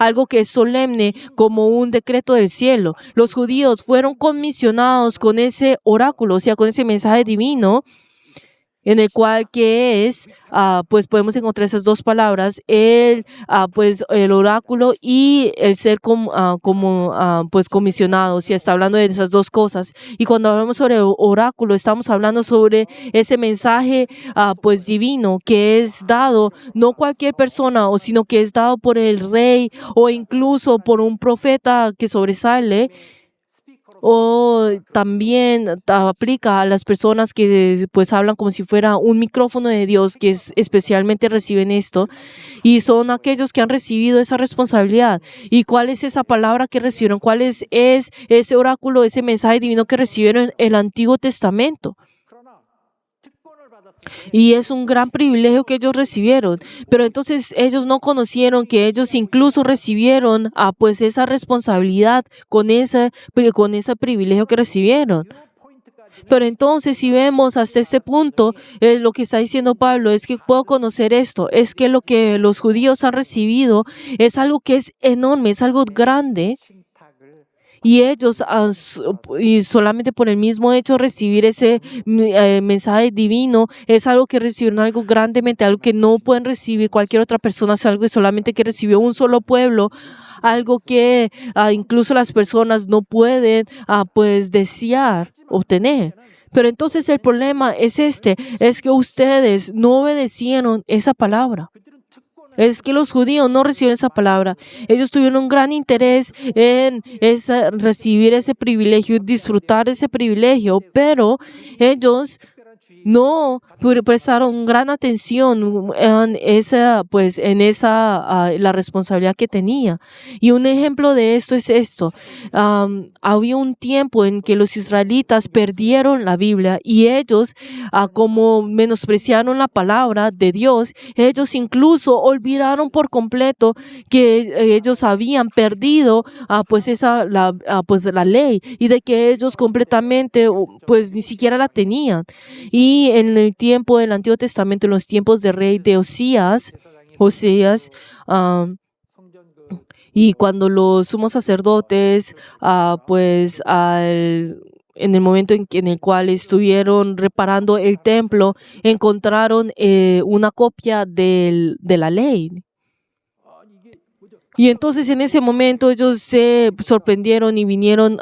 algo que es solemne, como un decreto del cielo. Los judíos fueron comisionados con ese oráculo, o sea, con ese mensaje divino, en el cual que es, pues podemos encontrar esas dos palabras, pues el oráculo y el ser pues comisionado. Si está hablando de esas dos cosas. Y cuando hablamos sobre oráculo, estamos hablando sobre ese mensaje pues divino que es dado no cualquier persona, sino que es dado por el rey o incluso por un profeta que sobresale. O también aplica a las personas que pues hablan como si fuera un micrófono de Dios, que especialmente reciben esto, y son aquellos que han recibido esa responsabilidad. ¿Y cuál es esa palabra que recibieron? ¿Cuál es ese oráculo, ese mensaje divino que recibieron en el Antiguo Testamento? Y es un gran privilegio que ellos recibieron. Pero entonces ellos no conocieron que ellos incluso recibieron pues esa responsabilidad con ese privilegio que recibieron. Pero entonces, si vemos hasta este punto, lo que está diciendo Pablo es que puedo conocer esto, es que lo que los judíos han recibido es algo que es enorme, es algo grande. Y ellos, y solamente por el mismo hecho de recibir ese mensaje divino, es algo que recibieron algo grandemente, algo que no pueden recibir cualquier otra persona, es algo que solamente que recibió un solo pueblo, algo que incluso las personas no pueden pues desear obtener. Pero entonces el problema es es que ustedes no obedecieron esa palabra. Es que los judíos no recibieron esa palabra. Ellos tuvieron un gran interés en recibir ese privilegio, disfrutar de ese privilegio, pero ellos no prestaron gran atención en la responsabilidad que tenía. Y un ejemplo de esto es esto. Había un tiempo en que los israelitas perdieron la Biblia y ellos, como menospreciaron la palabra de Dios, ellos incluso olvidaron por completo que ellos habían perdido la ley, y de que ellos completamente pues ni siquiera la tenían. Y en el tiempo del Antiguo Testamento, en los tiempos del rey de Osías, y cuando los sumos sacerdotes, en el momento en el cual estuvieron reparando el templo, encontraron una copia de la ley. Y entonces en ese momento ellos se sorprendieron y vinieron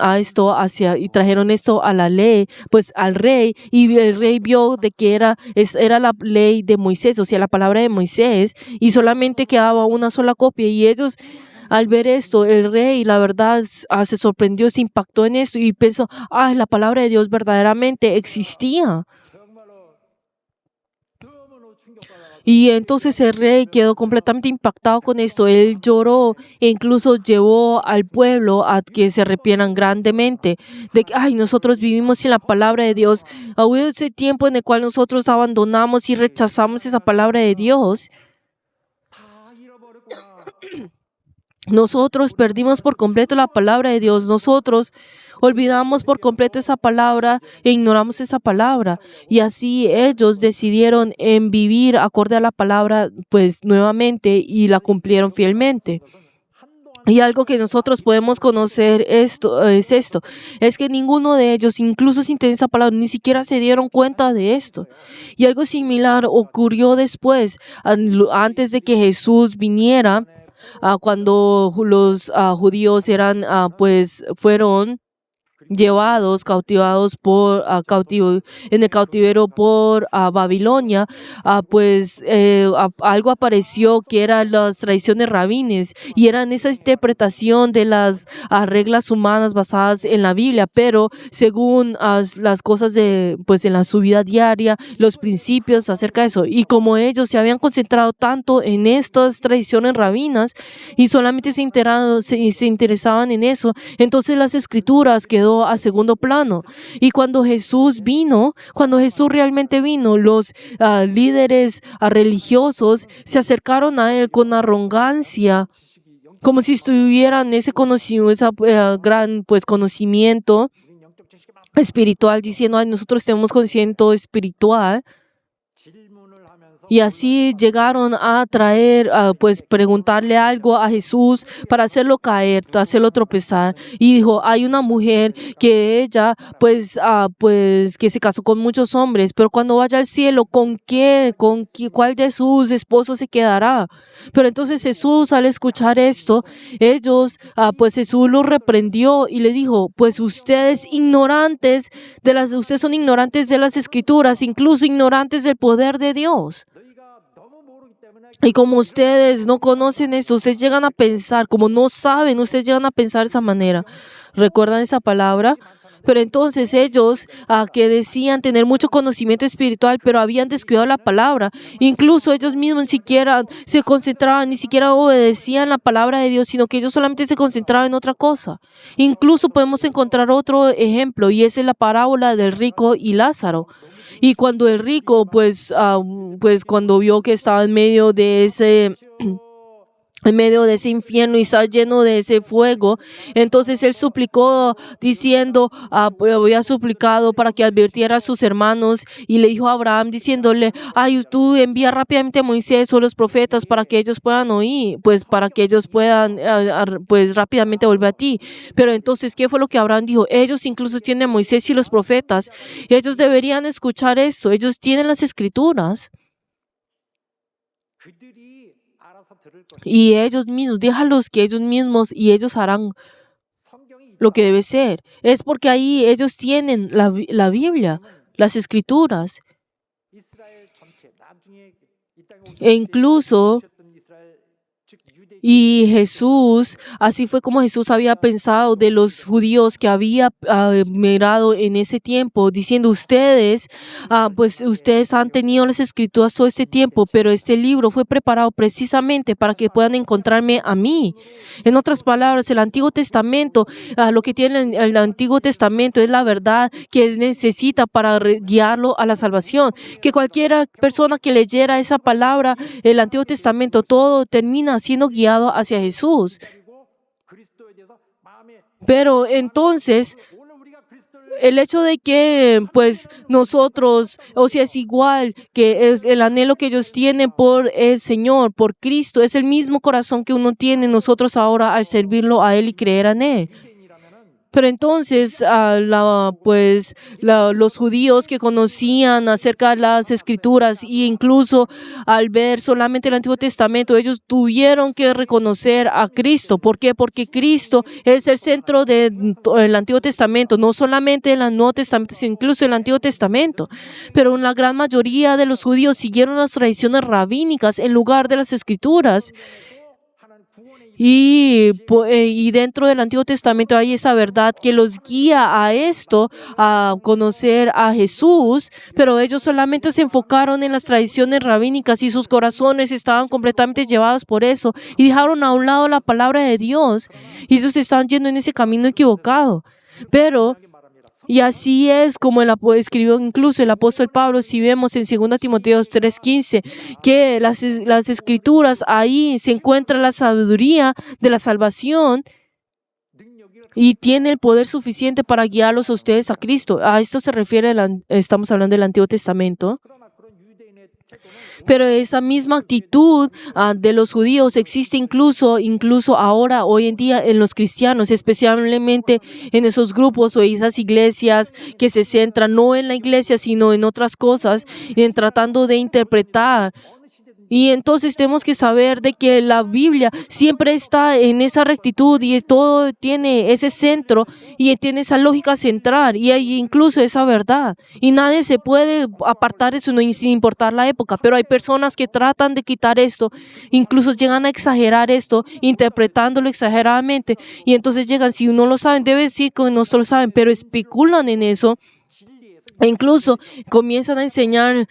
y trajeron esto a la ley, pues al rey, y el rey vio de que era la ley de Moisés, o sea, la palabra de Moisés, y solamente quedaba una sola copia. Y ellos, al ver esto, el rey, la verdad, se sorprendió, se impactó en esto y pensó, la palabra de Dios verdaderamente existía. Y entonces el rey quedó completamente impactado con esto. Él lloró e incluso llevó al pueblo a que se arrepieran grandemente de que, ay, nosotros vivimos sin la palabra de Dios. Hubo ese tiempo en el cual nosotros abandonamos y rechazamos esa palabra de Dios. Nosotros perdimos por completo la palabra de Dios. Nosotros olvidamos por completo esa palabra e ignoramos esa palabra. Y así ellos decidieron en vivir acorde a la palabra, pues nuevamente, y la cumplieron fielmente. Y algo que nosotros podemos conocer es que ninguno de ellos, incluso sin tener esa palabra, ni siquiera se dieron cuenta de esto. Y algo similar ocurrió después, antes de que Jesús viniera. Cuando los judíos fueron llevados, cautivados en el cautiverio por Babilonia, algo apareció que eran las tradiciones rabínicas y eran esa interpretación de las reglas humanas basadas en la Biblia, pero según las cosas en la su vida diaria, los principios acerca de eso. Y como ellos se habían concentrado tanto en estas tradiciones rabinas y solamente se interesaban en eso, entonces las escrituras quedó a segundo plano. Y cuando Jesús realmente vino, los líderes religiosos se acercaron a él con arrogancia, como si estuvieran ese gran conocimiento espiritual, diciendo, ay, nosotros tenemos conocimiento espiritual. Y así llegaron a preguntarle algo a Jesús para hacerlo caer, hacerlo tropezar. Y dijo, hay una mujer que ella, que se casó con muchos hombres, pero cuando vaya al cielo, ¿cuál de sus esposos se quedará? Pero entonces Jesús, al escuchar esto, Jesús los reprendió y le dijo, pues ustedes son ignorantes de las Escrituras, incluso ignorantes del poder de Dios. Y como ustedes no conocen eso, ustedes llegan a pensar, como no saben, ustedes llegan a pensar de esa manera. ¿Recuerdan esa palabra? Pero entonces ellos que decían tener mucho conocimiento espiritual, pero habían descuidado la palabra. Incluso ellos mismos ni siquiera se concentraban, ni siquiera obedecían la palabra de Dios, sino que ellos solamente se concentraban en otra cosa. Incluso podemos encontrar otro ejemplo, y esa es la parábola del rico y Lázaro. Y cuando el rico, cuando vio que estaba en medio de ese infierno y está lleno de ese fuego, entonces él suplicó diciendo, había suplicado para que advirtiera a sus hermanos, y le dijo a Abraham diciéndole, ay, tú envía rápidamente a Moisés o los profetas para que ellos puedan oír, para que ellos puedan rápidamente volver a ti. Pero entonces, ¿qué fue lo que Abraham dijo? Ellos incluso tienen a Moisés y los profetas, y ellos deberían escuchar esto, ellos tienen las Escrituras. Y ellos mismos, déjalos que ellos mismos y ellos harán lo que debe ser. Es porque ahí ellos tienen la Biblia, las Escrituras. E incluso, y Jesús, así fue como Jesús había pensado de los judíos que había mirado en ese tiempo, diciendo, ustedes han tenido las Escrituras todo este tiempo, pero este libro fue preparado precisamente para que puedan encontrarme a mí. En otras palabras, el Antiguo Testamento, lo que tiene el Antiguo Testamento es la verdad que necesita para guiarlo a la salvación. Que cualquier persona que leyera esa palabra, el Antiguo Testamento, todo termina siendo guiado hacia Jesús. Pero entonces, el hecho de que nosotros, es igual que es el anhelo que ellos tienen por el Señor, por Cristo, es el mismo corazón que uno tiene nosotros ahora al servirlo a Él y creer en Él. Pero entonces los judíos que conocían acerca de las Escrituras, e incluso al ver solamente el Antiguo Testamento, ellos tuvieron que reconocer a Cristo. ¿Por qué? Porque Cristo es el centro del Antiguo Testamento, no solamente el Nuevo Testamento, sino incluso el Antiguo Testamento. Pero la gran mayoría de los judíos siguieron las tradiciones rabínicas en lugar de las Escrituras. Y dentro del Antiguo Testamento hay esa verdad que los guía a esto, a conocer a Jesús, pero ellos solamente se enfocaron en las tradiciones rabínicas y sus corazones estaban completamente llevados por eso y dejaron a un lado la palabra de Dios y ellos estaban yendo en ese camino equivocado. Y así es como escribió incluso el apóstol Pablo, si vemos en 2 Timoteo 3:15, que las escrituras, ahí se encuentra la sabiduría de la salvación y tiene el poder suficiente para guiarlos a ustedes a Cristo. A esto se refiere, estamos hablando del Antiguo Testamento. Pero esa misma actitud de los judíos existe incluso ahora, hoy en día, en los cristianos, especialmente en esos grupos o esas iglesias que se centran no en la iglesia, sino en otras cosas, en tratando de interpretar. Y entonces tenemos que saber de que la Biblia siempre está en esa rectitud y todo tiene ese centro y tiene esa lógica central y hay incluso esa verdad. Y nadie se puede apartar de eso sin importar la época. Pero hay personas que tratan de quitar esto, incluso llegan a exagerar esto, interpretándolo exageradamente. Y entonces llegan, si no lo saben, debe decir que no lo saben, pero especulan en eso. E incluso comienzan a enseñar,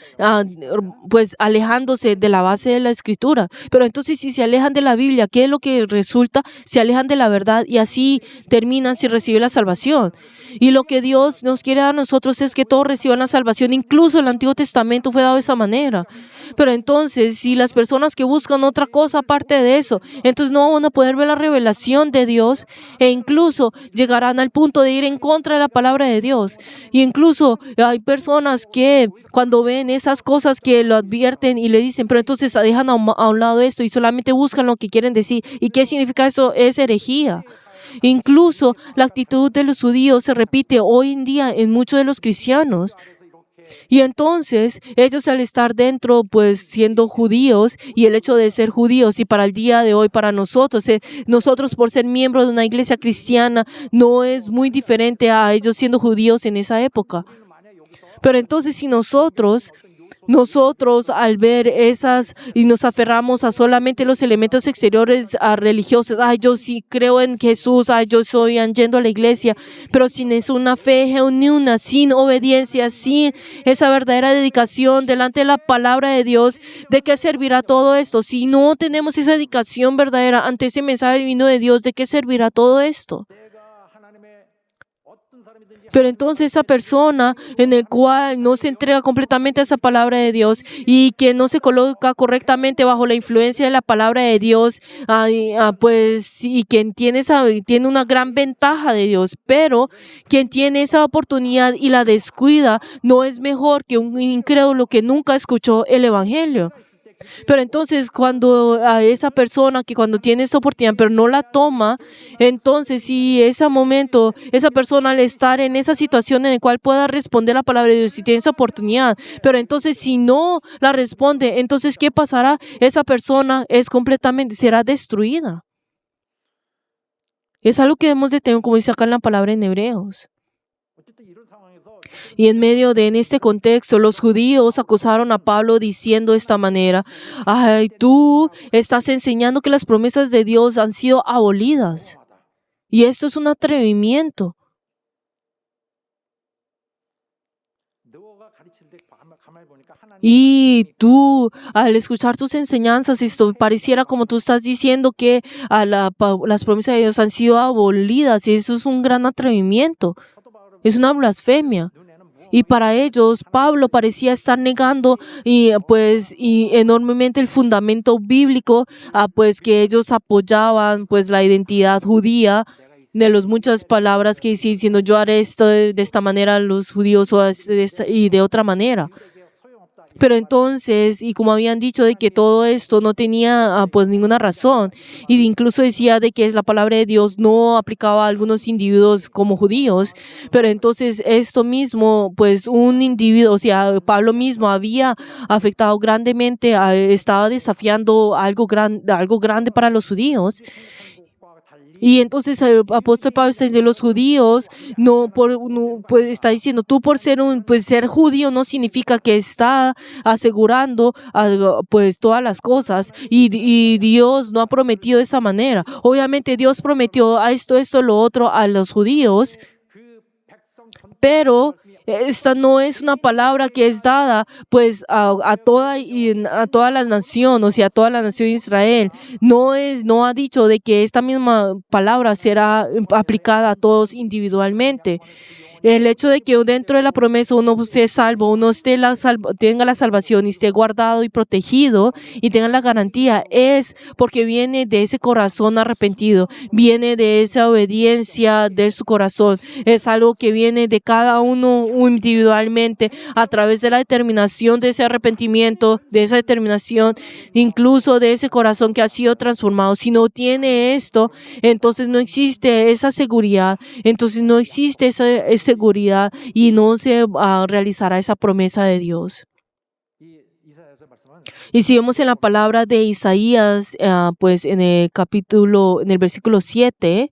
pues alejándose de la base de la escritura. Pero entonces si se alejan de la Biblia, ¿qué es lo que resulta? Se alejan de la verdad y así terminan sin recibir la salvación. Y lo que Dios nos quiere dar a nosotros es que todos reciban la salvación. Incluso el Antiguo Testamento fue dado de esa manera. Pero entonces, si las personas que buscan otra cosa aparte de eso, entonces no van a poder ver la revelación de Dios e incluso llegarán al punto de ir en contra de la palabra de Dios. Y incluso hay personas que cuando ven esas cosas que lo advierten y le dicen, pero entonces dejan a un lado esto y solamente buscan lo que quieren decir. ¿Y qué significa eso? Es herejía. Incluso la actitud de los judíos se repite hoy en día en muchos de los cristianos. Y entonces ellos al estar dentro, pues siendo judíos y el hecho de ser judíos y para el día de hoy, para nosotros por ser miembros de una iglesia cristiana, no es muy diferente a ellos siendo judíos en esa época. Pero entonces si nosotros al ver esas y nos aferramos a solamente los elementos exteriores religiosos, yo sí creo en Jesús, yo soy yendo a la iglesia, pero sin una fe genuina, sin obediencia, sin esa verdadera dedicación delante de la palabra de Dios, ¿de qué servirá todo esto? Si no tenemos esa dedicación verdadera ante ese mensaje divino de Dios, ¿de qué servirá todo esto? Pero entonces esa persona en el cual no se entrega completamente a esa palabra de Dios y que no se coloca correctamente bajo la influencia de la palabra de Dios, pues y quien tiene una gran ventaja de Dios, pero quien tiene esa oportunidad y la descuida no es mejor que un incrédulo que nunca escuchó el evangelio. Pero entonces cuando a esa persona que cuando tiene esa oportunidad pero no la toma, entonces si ese momento, esa persona al estar en esa situación en la cual pueda responder la palabra de Dios, si tiene esa oportunidad, pero entonces si no la responde, entonces ¿qué pasará? Esa persona será destruida. Es algo que debemos de tener, como dice acá en la palabra en Hebreos. Y en este contexto, los judíos acusaron a Pablo diciendo de esta manera: tú estás enseñando que las promesas de Dios han sido abolidas. Y esto es un atrevimiento. Y tú, al escuchar tus enseñanzas, esto pareciera como tú estás diciendo que las promesas de Dios han sido abolidas. Y eso es un gran atrevimiento. Es una blasfemia. Y para ellos, Pablo parecía estar negando y enormemente el fundamento bíblico, pues que ellos apoyaban pues la identidad judía, de las muchas palabras que dice diciendo yo haré esto de esta manera los judíos y de otra manera. Pero entonces, y como habían dicho de que todo esto no tenía pues ninguna razón, y incluso decía de que la palabra de Dios no aplicaba a algunos individuos como judíos, pero entonces esto mismo, pues un individuo, o sea, Pablo mismo había afectado grandemente, estaba desafiando algo grande para los judíos. Y entonces el apóstol Pablo está diciendo, los judíos pues está diciendo, tú por ser judío no significa que está asegurando pues todas las cosas, y Dios no ha prometido de esa manera. Obviamente Dios prometió a esto, lo otro a los judíos, pero esta no es una palabra que es dada pues a toda la nación, o sea, a toda la nación de Israel. No ha dicho de que esta misma palabra será aplicada a todos individualmente. El hecho de que dentro de la promesa uno esté salvo, uno tenga la salvación y esté guardado y protegido y tenga la garantía, es porque viene de ese corazón arrepentido, viene de esa obediencia de su corazón. Es algo que viene de cada uno individualmente a través de la determinación de ese arrepentimiento, de esa determinación, incluso de ese corazón que ha sido transformado. Si no tiene esto, entonces no existe esa seguridad, entonces no existe esa seguridad y no se realizará esa promesa de Dios. Y si vemos en la palabra de Isaías, pues en el versículo 7,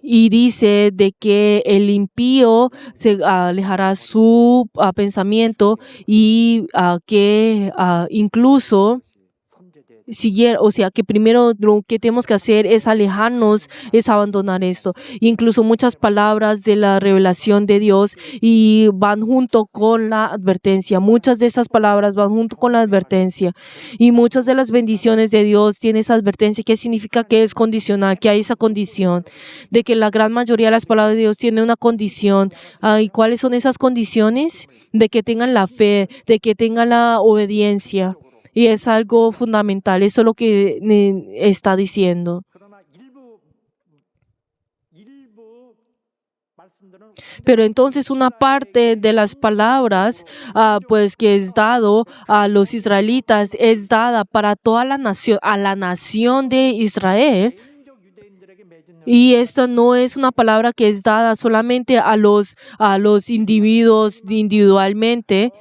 y dice de que el impío se alejará su pensamiento y que incluso o sea, que primero lo que tenemos que hacer es alejarnos, es abandonar esto. Incluso muchas palabras de la revelación de Dios y van junto con la advertencia. Muchas de esas palabras van junto con la advertencia. Y muchas de las bendiciones de Dios tienen esa advertencia, que significa que es condicional, que hay esa condición, de que la gran mayoría de las palabras de Dios tienen una condición. ¿Y cuáles son esas condiciones? De que tengan la fe, de que tengan la obediencia. Y es algo fundamental, eso es lo que está diciendo. Pero entonces una parte de las palabras pues que es dado a los israelitas es dada para toda la nación, a la nación de Israel. Y esto no es una palabra que es dada solamente a los individuos individualmente,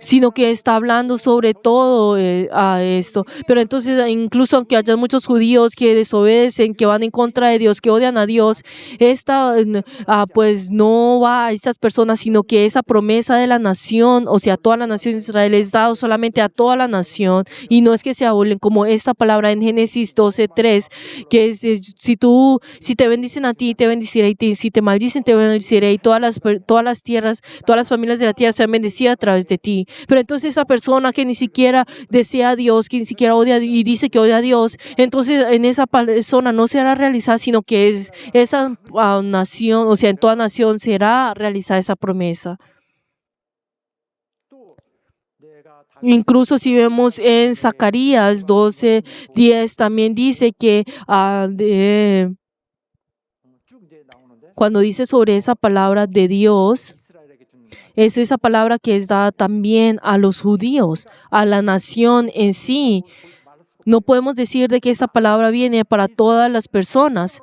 sino que está hablando sobre todo a esto. Pero entonces, incluso aunque haya muchos judíos que desobedecen, que van en contra de Dios, que odian a Dios, pues no va a estas personas, sino que esa promesa de la nación, o sea, toda la nación de Israel, es dado solamente a toda la nación, y no es que se abulen, como esta palabra en Génesis 12:3, que es, si te bendicen a ti, te bendeciré, y si te maldicen, te bendeciré, y todas las tierras, todas las familias de la tierra sean bendecidas a través de ti. Pero entonces esa persona que ni siquiera desea a Dios, que ni siquiera odia y dice que odia a Dios, entonces en esa persona no será realizada, sino que es esa nación, o sea, en toda nación será realizada esa promesa. Incluso si vemos en Zacarías 12:10, también dice que cuando dice sobre esa palabra de Dios, es esa palabra que es dada también a los judíos, a la nación en sí. No podemos decir de que esta palabra viene para todas las personas.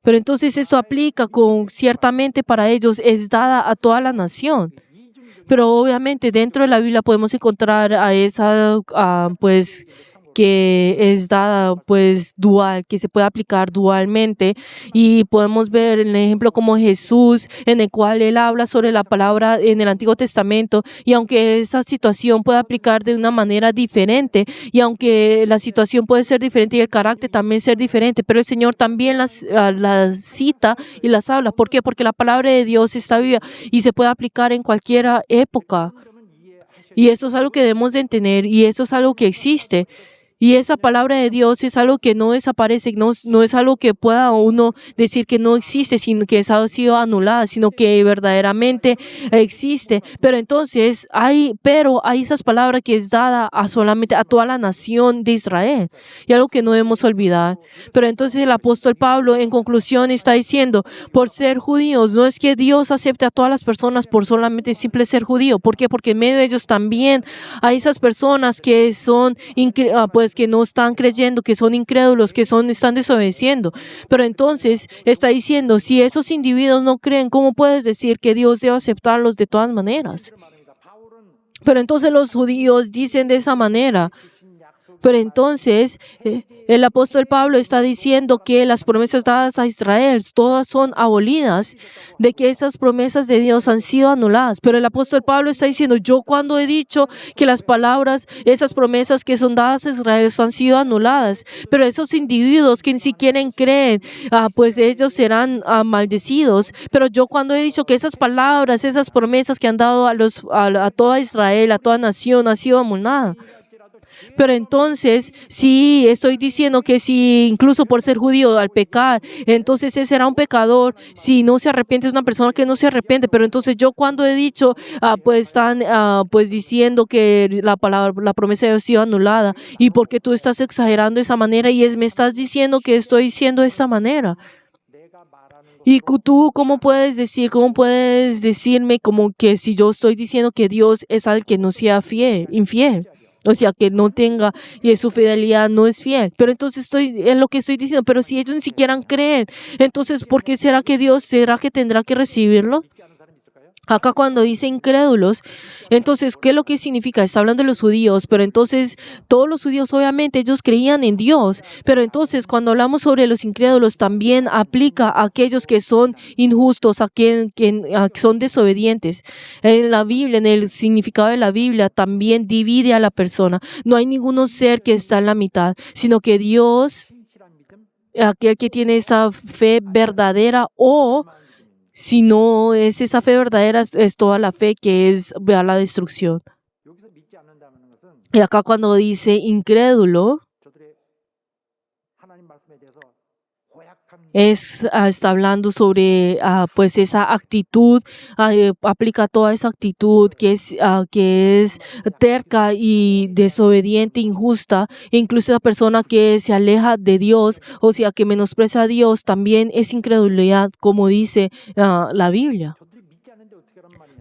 Pero entonces esto aplica ciertamente para ellos, es dada a toda la nación. Pero obviamente dentro de la Biblia podemos encontrar a esa, pues, que es dada pues dual, que se puede aplicar dualmente, y podemos ver el ejemplo como Jesús, en el cual él habla sobre la palabra en el Antiguo Testamento, y aunque esa situación puede aplicar de una manera diferente, y aunque la situación puede ser diferente y el carácter también ser diferente, pero el Señor también las cita y las habla. ¿Por qué? Porque la palabra de Dios está viva y se puede aplicar en cualquier época, y eso es algo que debemos de entender, y eso es algo que existe. Y esa palabra de Dios es algo que no desaparece, no es algo que pueda uno decir que no existe, sino que ha sido anulada, sino que verdaderamente existe. Pero entonces hay esas palabras que es dada solamente a toda la nación de Israel, y algo que no debemos olvidar. Pero entonces el apóstol Pablo en conclusión está diciendo, por ser judíos, no es que Dios acepte a todas las personas por solamente simple ser judío. ¿Por qué? Porque en medio de ellos también hay esas personas que son que no están creyendo, que son incrédulos, que están desobedeciendo. Pero entonces está diciendo, si esos individuos no creen, ¿cómo puedes decir que Dios debe aceptarlos de todas maneras? Pero entonces los judíos dicen de esa manera. Pero entonces el apóstol Pablo está diciendo que las promesas dadas a Israel todas son abolidas, de que estas promesas de Dios han sido anuladas. Pero el apóstol Pablo está diciendo, yo cuando he dicho que las palabras, esas promesas que son dadas a Israel han sido anuladas, pero esos individuos que ni siquiera creen, pues ellos serán maldecidos. Pero yo cuando he dicho que esas palabras, esas promesas que han dado a toda Israel, a toda nación, ha sido anulada. Pero entonces, si estoy diciendo que si incluso por ser judío al pecar, entonces ese será un pecador. Si no se arrepiente, es una persona que no se arrepiente. Pero entonces yo cuando he dicho, pues están pues diciendo que la promesa de Dios ha sido anulada. ¿Y por qué tú estás exagerando de esa manera? Y me estás diciendo que estoy diciendo de esta manera. Y tú, ¿cómo puedes decirme como que si yo estoy diciendo que Dios es al que no sea infiel? O sea, que no tenga y su fidelidad no es fiel. Pero entonces en lo que estoy diciendo, pero si ellos ni siquiera creen, entonces ¿por qué será que tendrá que recibirlo? Acá cuando dice incrédulos, entonces, ¿qué es lo que significa? Está hablando de los judíos, pero entonces todos los judíos obviamente ellos creían en Dios, pero entonces cuando hablamos sobre los incrédulos también aplica a aquellos que son injustos, a quien son desobedientes. En la Biblia, en el significado de la Biblia, también divide a la persona. No hay ningún ser que está en la mitad, sino que Dios, aquel que tiene esa fe verdadera o si no es esa fe verdadera, es toda la fe que es a la destrucción. Y acá cuando dice incrédulo, está hablando sobre pues esa actitud, aplica toda esa actitud que es terca y desobediente, injusta, e incluso esa persona que se aleja de Dios, o sea, que menosprecia a Dios, también es incredulidad, como dice la Biblia.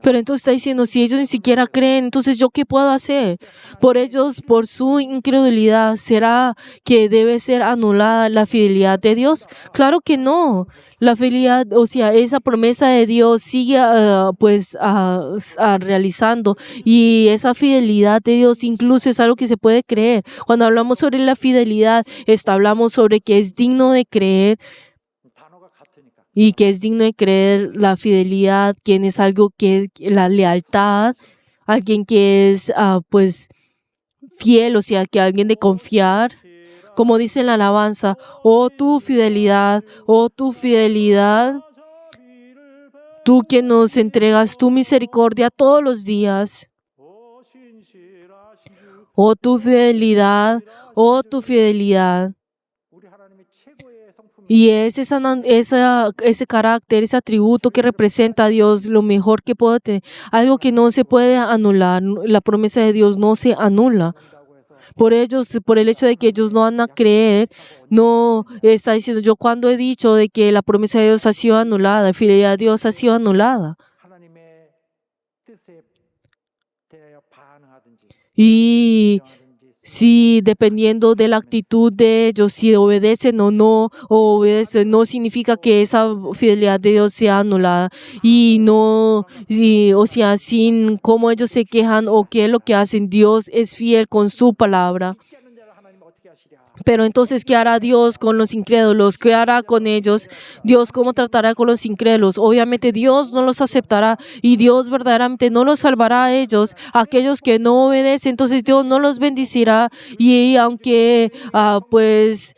Pero entonces está diciendo, si ellos ni siquiera creen, entonces ¿yo qué puedo hacer? Por ellos, por su incredulidad, ¿será que debe ser anulada la fidelidad de Dios? Claro que no. La fidelidad, o sea, esa promesa de Dios sigue realizando, y esa fidelidad de Dios incluso es algo que se puede creer. Cuando hablamos sobre la fidelidad, hablamos sobre que es digno de creer. Y que es digno de creer la fidelidad, quien es algo que es la lealtad, alguien que es pues fiel, o sea, que alguien de confiar. Como dice en la alabanza, oh tu fidelidad, tú que nos entregas tu misericordia todos los días. Oh tu fidelidad, oh tu fidelidad. Y es ese carácter, ese atributo que representa a Dios, lo mejor que puede tener, algo que no se puede anular. La promesa de Dios no se anula. Por el hecho de que ellos no van a creer, no está diciendo, yo cuando he dicho de que la promesa de Dios ha sido anulada, la fidelidad de Dios ha sido anulada. Y si dependiendo de la actitud de ellos, si obedecen o no obedecen, no significa que esa fidelidad de Dios sea anulada. O sea, sin cómo ellos se quejan o qué es lo que hacen, Dios es fiel con su palabra. Pero entonces, ¿qué hará Dios con los incrédulos? ¿Qué hará con ellos? Dios, ¿cómo tratará con los incrédulos? Obviamente Dios no los aceptará y Dios verdaderamente no los salvará a ellos. Aquellos que no obedecen, entonces Dios no los bendecirá. Y aunque pues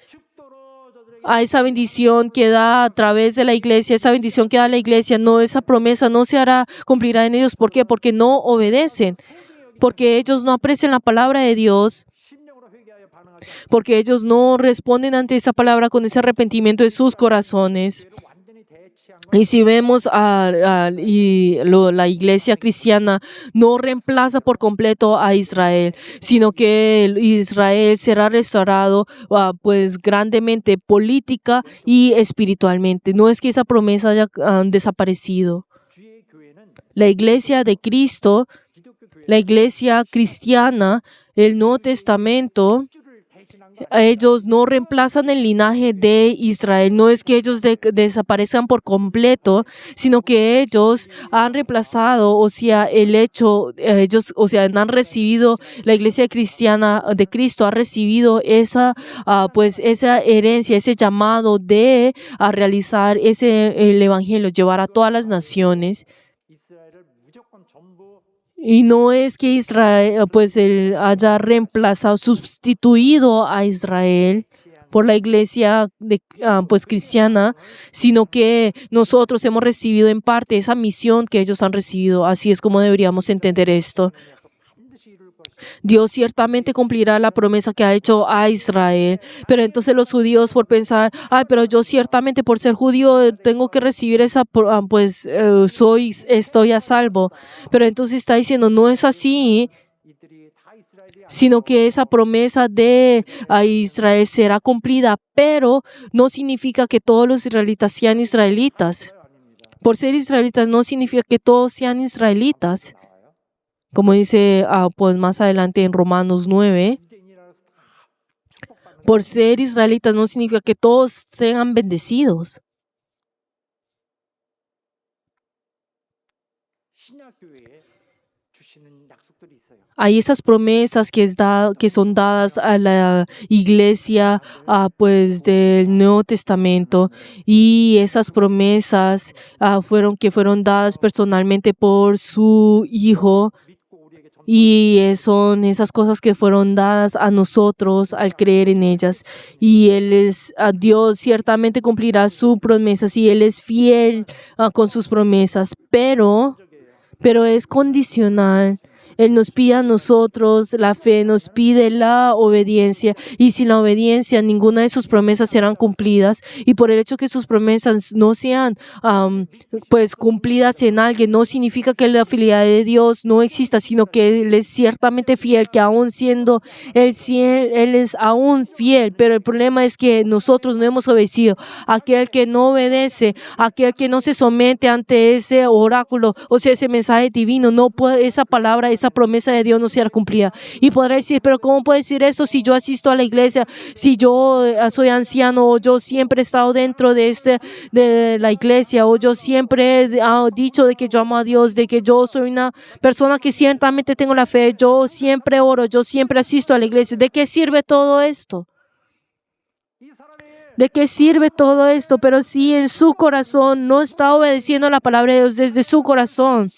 a esa bendición que da a través de la iglesia, esa bendición que da la iglesia, no, esa promesa no se hará, cumplirá en ellos. ¿Por qué? Porque no obedecen. Porque ellos no aprecian la palabra de Dios. Porque ellos no responden ante esa palabra con ese arrepentimiento de sus corazones. Y si vemos la iglesia cristiana no reemplaza por completo a Israel, sino que Israel será restaurado pues grandemente política y espiritualmente. No es que esa promesa haya desaparecido. La iglesia de Cristo, la iglesia cristiana, el Nuevo Testamento, ellos no reemplazan el linaje de Israel. No es que ellos desaparezcan por completo, sino que ellos han reemplazado, o sea, el hecho, ellos, o sea, han recibido, la iglesia cristiana de Cristo ha recibido esa, pues, esa herencia, ese llamado de realizar el evangelio, llevar a todas las naciones. Y no es que Israel, pues, él haya reemplazado, sustituido a Israel por la iglesia pues, cristiana, sino que nosotros hemos recibido en parte esa misión que ellos han recibido. Así es como deberíamos entender esto. Dios ciertamente cumplirá la promesa que ha hecho a Israel, pero entonces los judíos por pensar, pero yo ciertamente por ser judío tengo que recibir esa, pues estoy a salvo. Pero entonces está diciendo, no es así, sino que esa promesa de Israel será cumplida, pero no significa que todos los israelitas sean israelitas. Por ser israelitas no significa que todos sean israelitas. Como dice pues más adelante en Romanos 9, por ser israelitas no significa que todos sean bendecidos. Hay esas promesas que son dadas a la iglesia pues del Nuevo Testamento, y esas promesas fueron dadas personalmente por su Hijo. Y son esas cosas que fueron dadas a nosotros al creer en ellas. Y Dios ciertamente cumplirá sus promesas y Él es fiel con sus promesas, pero es condicional. Él nos pide a nosotros la fe, nos pide la obediencia, y sin la obediencia ninguna de sus promesas serán cumplidas. Y por el hecho que sus promesas no sean pues cumplidas en alguien, no significa que la fidelidad de Dios no exista, sino que Él es ciertamente fiel, que aún siendo Él es aún fiel. Pero el problema es que nosotros no hemos obedecido. Aquel que no obedece, aquel que no se somete ante ese oráculo, o sea, ese mensaje divino, no puede, esa palabra, esa promesa de Dios no será cumplida. Y podrá decir, pero ¿cómo puede decir eso si yo asisto a la iglesia, si yo soy anciano, o yo siempre he estado dentro de la iglesia, o yo siempre he dicho de que yo amo a Dios, de que yo soy una persona que ciertamente tengo la fe, yo siempre oro, yo siempre asisto a la iglesia? ¿De qué sirve todo esto? ¿De qué sirve todo esto? Pero si en su corazón no está obedeciendo la palabra de Dios desde su corazón,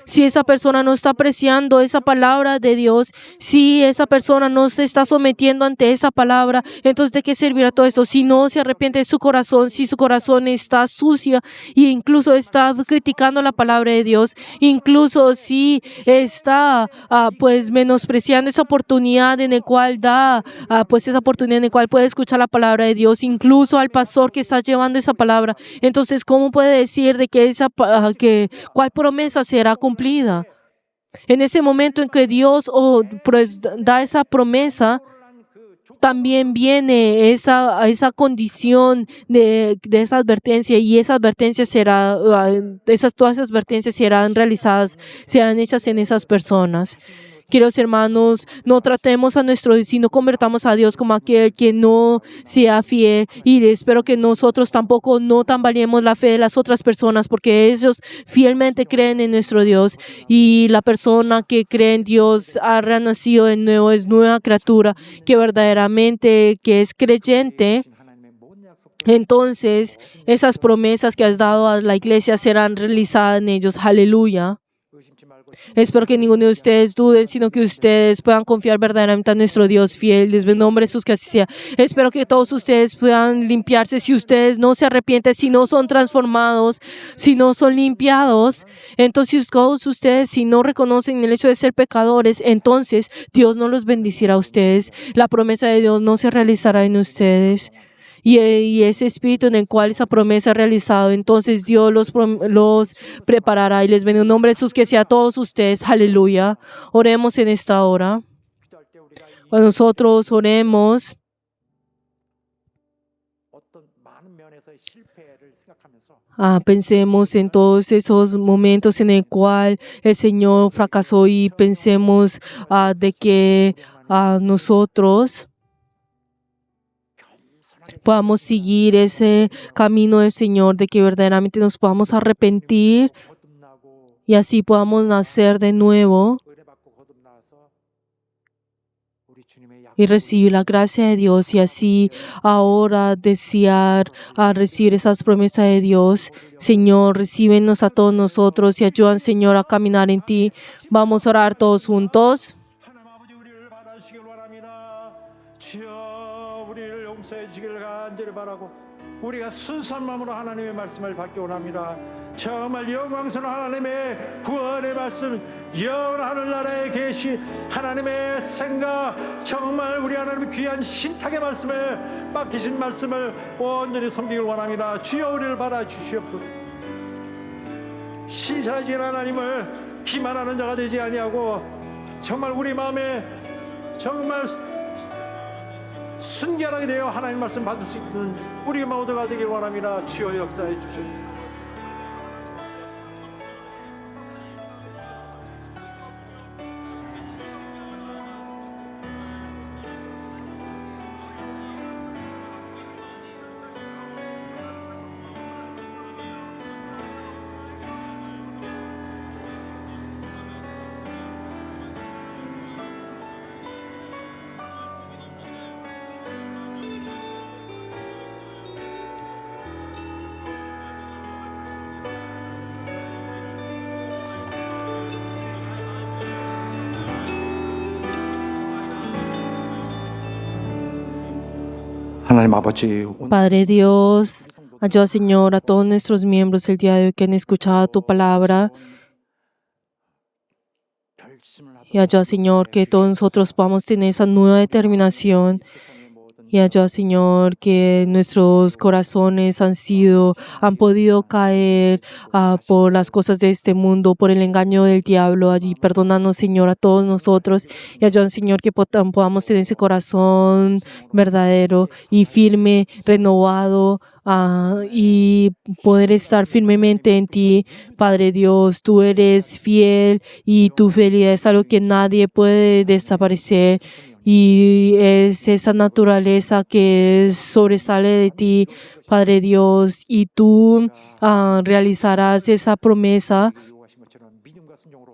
si esa persona no está apreciando esa palabra de Dios, si esa persona no se está sometiendo ante esa palabra, entonces ¿de qué servirá todo esto? Si no se arrepiente de su corazón, si su corazón está sucio e incluso está criticando la palabra de Dios, incluso si está pues menospreciando esa oportunidad en la cual esa oportunidad en la cual puede escuchar la palabra de Dios, incluso al pastor que está llevando esa palabra, entonces ¿cómo puede decir de que cuál promesa será cumplida? En ese momento en que Dios pues, da esa promesa, también viene esa condición de esa advertencia, y esa advertencia todas esas advertencias serán realizadas, serán hechas en esas personas. Queridos hermanos, no tratemos a sino convertamos a Dios como aquel que no sea fiel, y espero que nosotros tampoco no tambaleemos la fe de las otras personas, porque ellos fielmente creen en nuestro Dios, y la persona que cree en Dios ha renacido de nuevo, es nueva criatura, que verdaderamente que es creyente. Entonces esas promesas que has dado a la iglesia serán realizadas en ellos. Aleluya. Espero que ninguno de ustedes duden, sino que ustedes puedan confiar verdaderamente a nuestro Dios fiel. Les en nombre de Jesús que así sea. Espero que todos ustedes puedan limpiarse. Si ustedes no se arrepienten, si no son transformados, si no son limpiados, entonces todos ustedes, si no reconocen el hecho de ser pecadores, entonces Dios no los bendecirá a ustedes. La promesa de Dios no se realizará en ustedes. Y ese espíritu en el cual esa promesa ha realizado, entonces Dios los preparará. Y les bendigo en nombre de Jesús que sea a todos ustedes. Aleluya. Oremos en esta hora. Cuando nosotros oremos, pensemos en todos esos momentos en el cual el Señor fracasó, y pensemos de que a nosotros podamos seguir ese camino del Señor, de que verdaderamente nos podamos arrepentir y así podamos nacer de nuevo y recibir la gracia de Dios y así ahora desear a recibir esas promesas de Dios. Señor, recíbenos a todos nosotros y ayudan, Señor, a caminar en ti. Vamos a orar todos juntos. 하나님 아버지 우리를 받아주시길 바랍니다. 주여 우리를 용서해 주시길 간절히 바라고 우리가 순수한 마음으로 하나님의 말씀을 받기 원합니다. 정말 영광스러운 하나님의 구원의 말씀, 영원한 하늘나라에 계신 하나님의 생각, 정말 우리 하나님의 귀한 신탁의 말씀을 맡기신 말씀을 온전히 섬기길 원합니다. 주여 우리를 받아주시옵소서. 신실하신 하나님을 기만하는 자가 되지 아니하고 정말 우리 마음에 정말 순결하게 되어 하나님 말씀 받을 수 있는 우리 모두가 되길 원합니다. 주여 역사해 주시옵소서. 하나님 아버지 Padre Dios, ayuda, Señor, a todos nuestros miembros el día de hoy que han escuchado tu palabra. Y ayuda, Señor, que todos nosotros podamos tener esa nueva determinación. Y ayuda, Señor, que nuestros corazones han podido caer por las cosas de este mundo, por el engaño del diablo. Allí, perdónanos, Señor, a todos nosotros. Y ayuda, Señor, que podamos tener ese corazón verdadero y firme, renovado, y poder estar firmemente en ti. Padre Dios, tú eres fiel y tu fidelidad es algo que nadie puede desaparecer. Y es esa naturaleza que sobresale de ti, Padre Dios, y tú realizarás esa promesa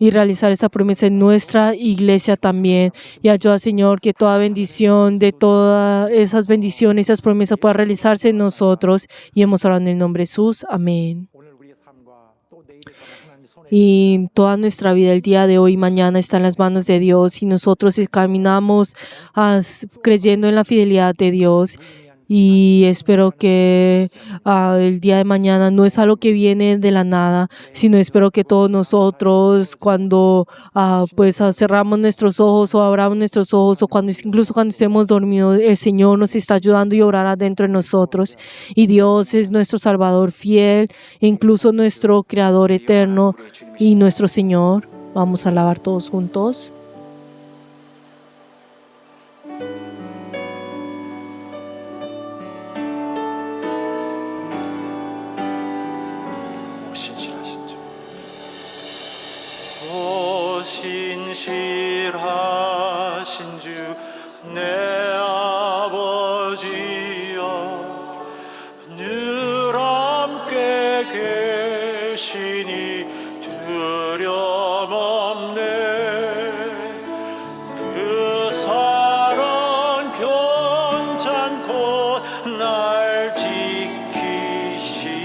y realizar esa promesa en nuestra iglesia también. Y ayuda, Señor, que toda bendición, de todas esas bendiciones, esas promesas puedan realizarse en nosotros. Y hemos orado en el nombre de Jesús. Amén. Y toda nuestra vida, el día de hoy y mañana, está en las manos de Dios. Y nosotros caminamos creyendo en la fidelidad de Dios. Y espero que el día de mañana no es algo que viene de la nada, sino espero que todos nosotros, cuando cerramos nuestros ojos o abramos nuestros ojos, o incluso cuando estemos dormidos, el Señor nos está ayudando y obrará dentro de nosotros. Y Dios es nuestro Salvador fiel, incluso nuestro Creador eterno y nuestro Señor. Vamos a alabar todos juntos. 신실하신 주 내 아버지여 늘 함께 계시니 두려움 없네 그 사랑 변찮고 날 지키시며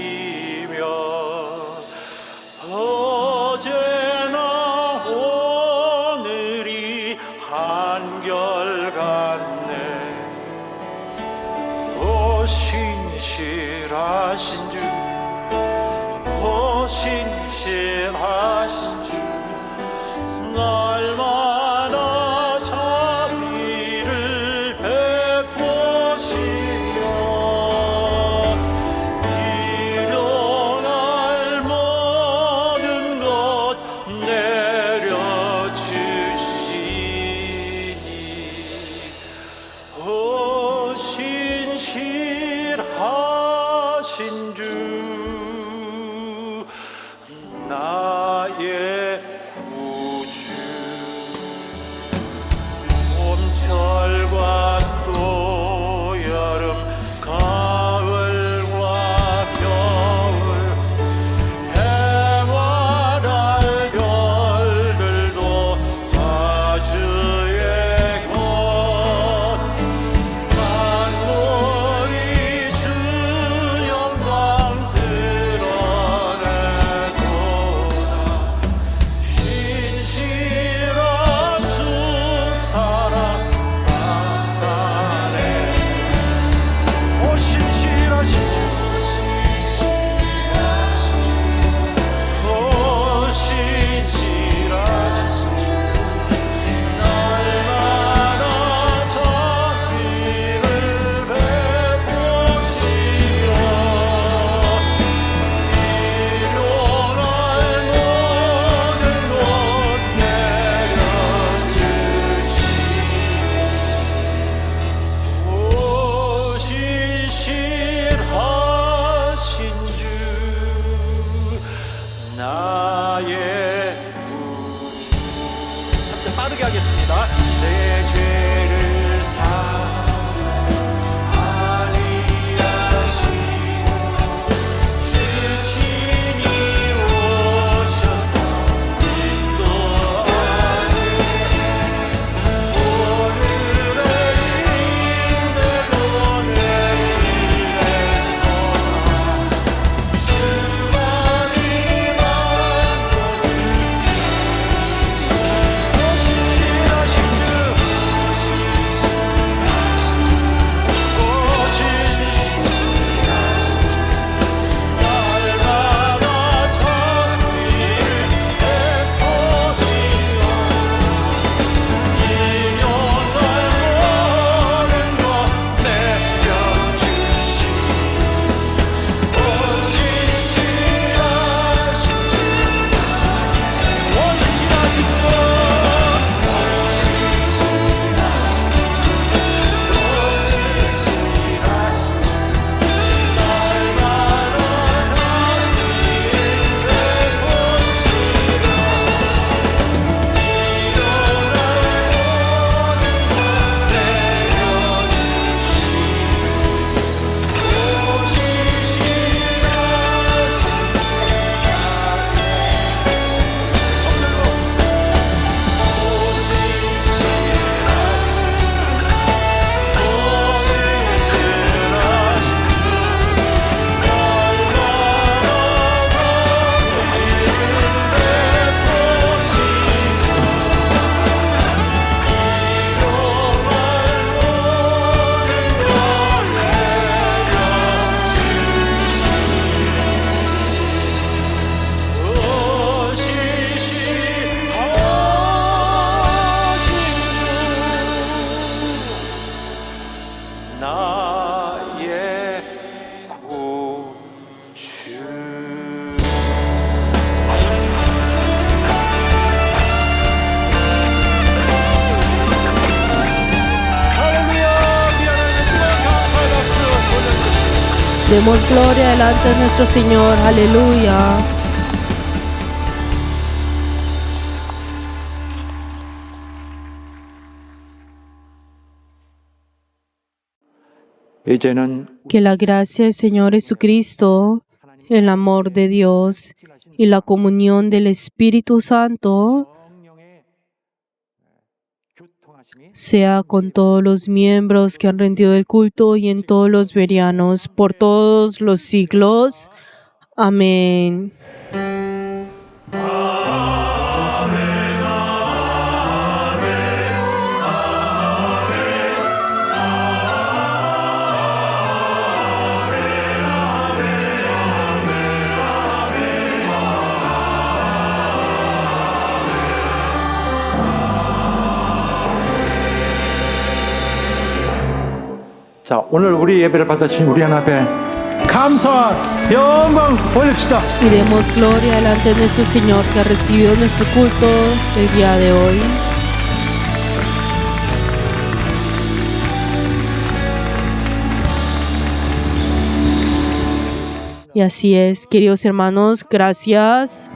어제나 한결같네 오 신실하신 주 오 신실하신 주 날마다 자비를 베푸시며 일용할 모든 것 내려주시니 오 신실하신 주 demos gloria delante de nuestro Señor. Aleluya. 이제는 Que la gracia del Señor Jesucristo, el amor de Dios y la comunión del Espíritu Santo 성령의 교통하심이 sea con todos los miembros que han rendido el culto y en todos los verianos por todos los siglos. Amén. 자, 오늘 우리 예배를 받으신 우리 하나님 감사와 영광 올립시다. Y demos gloria delante de nuestro Señor que ha recibido nuestro culto el día de hoy. Y así es, queridos hermanos, gracias.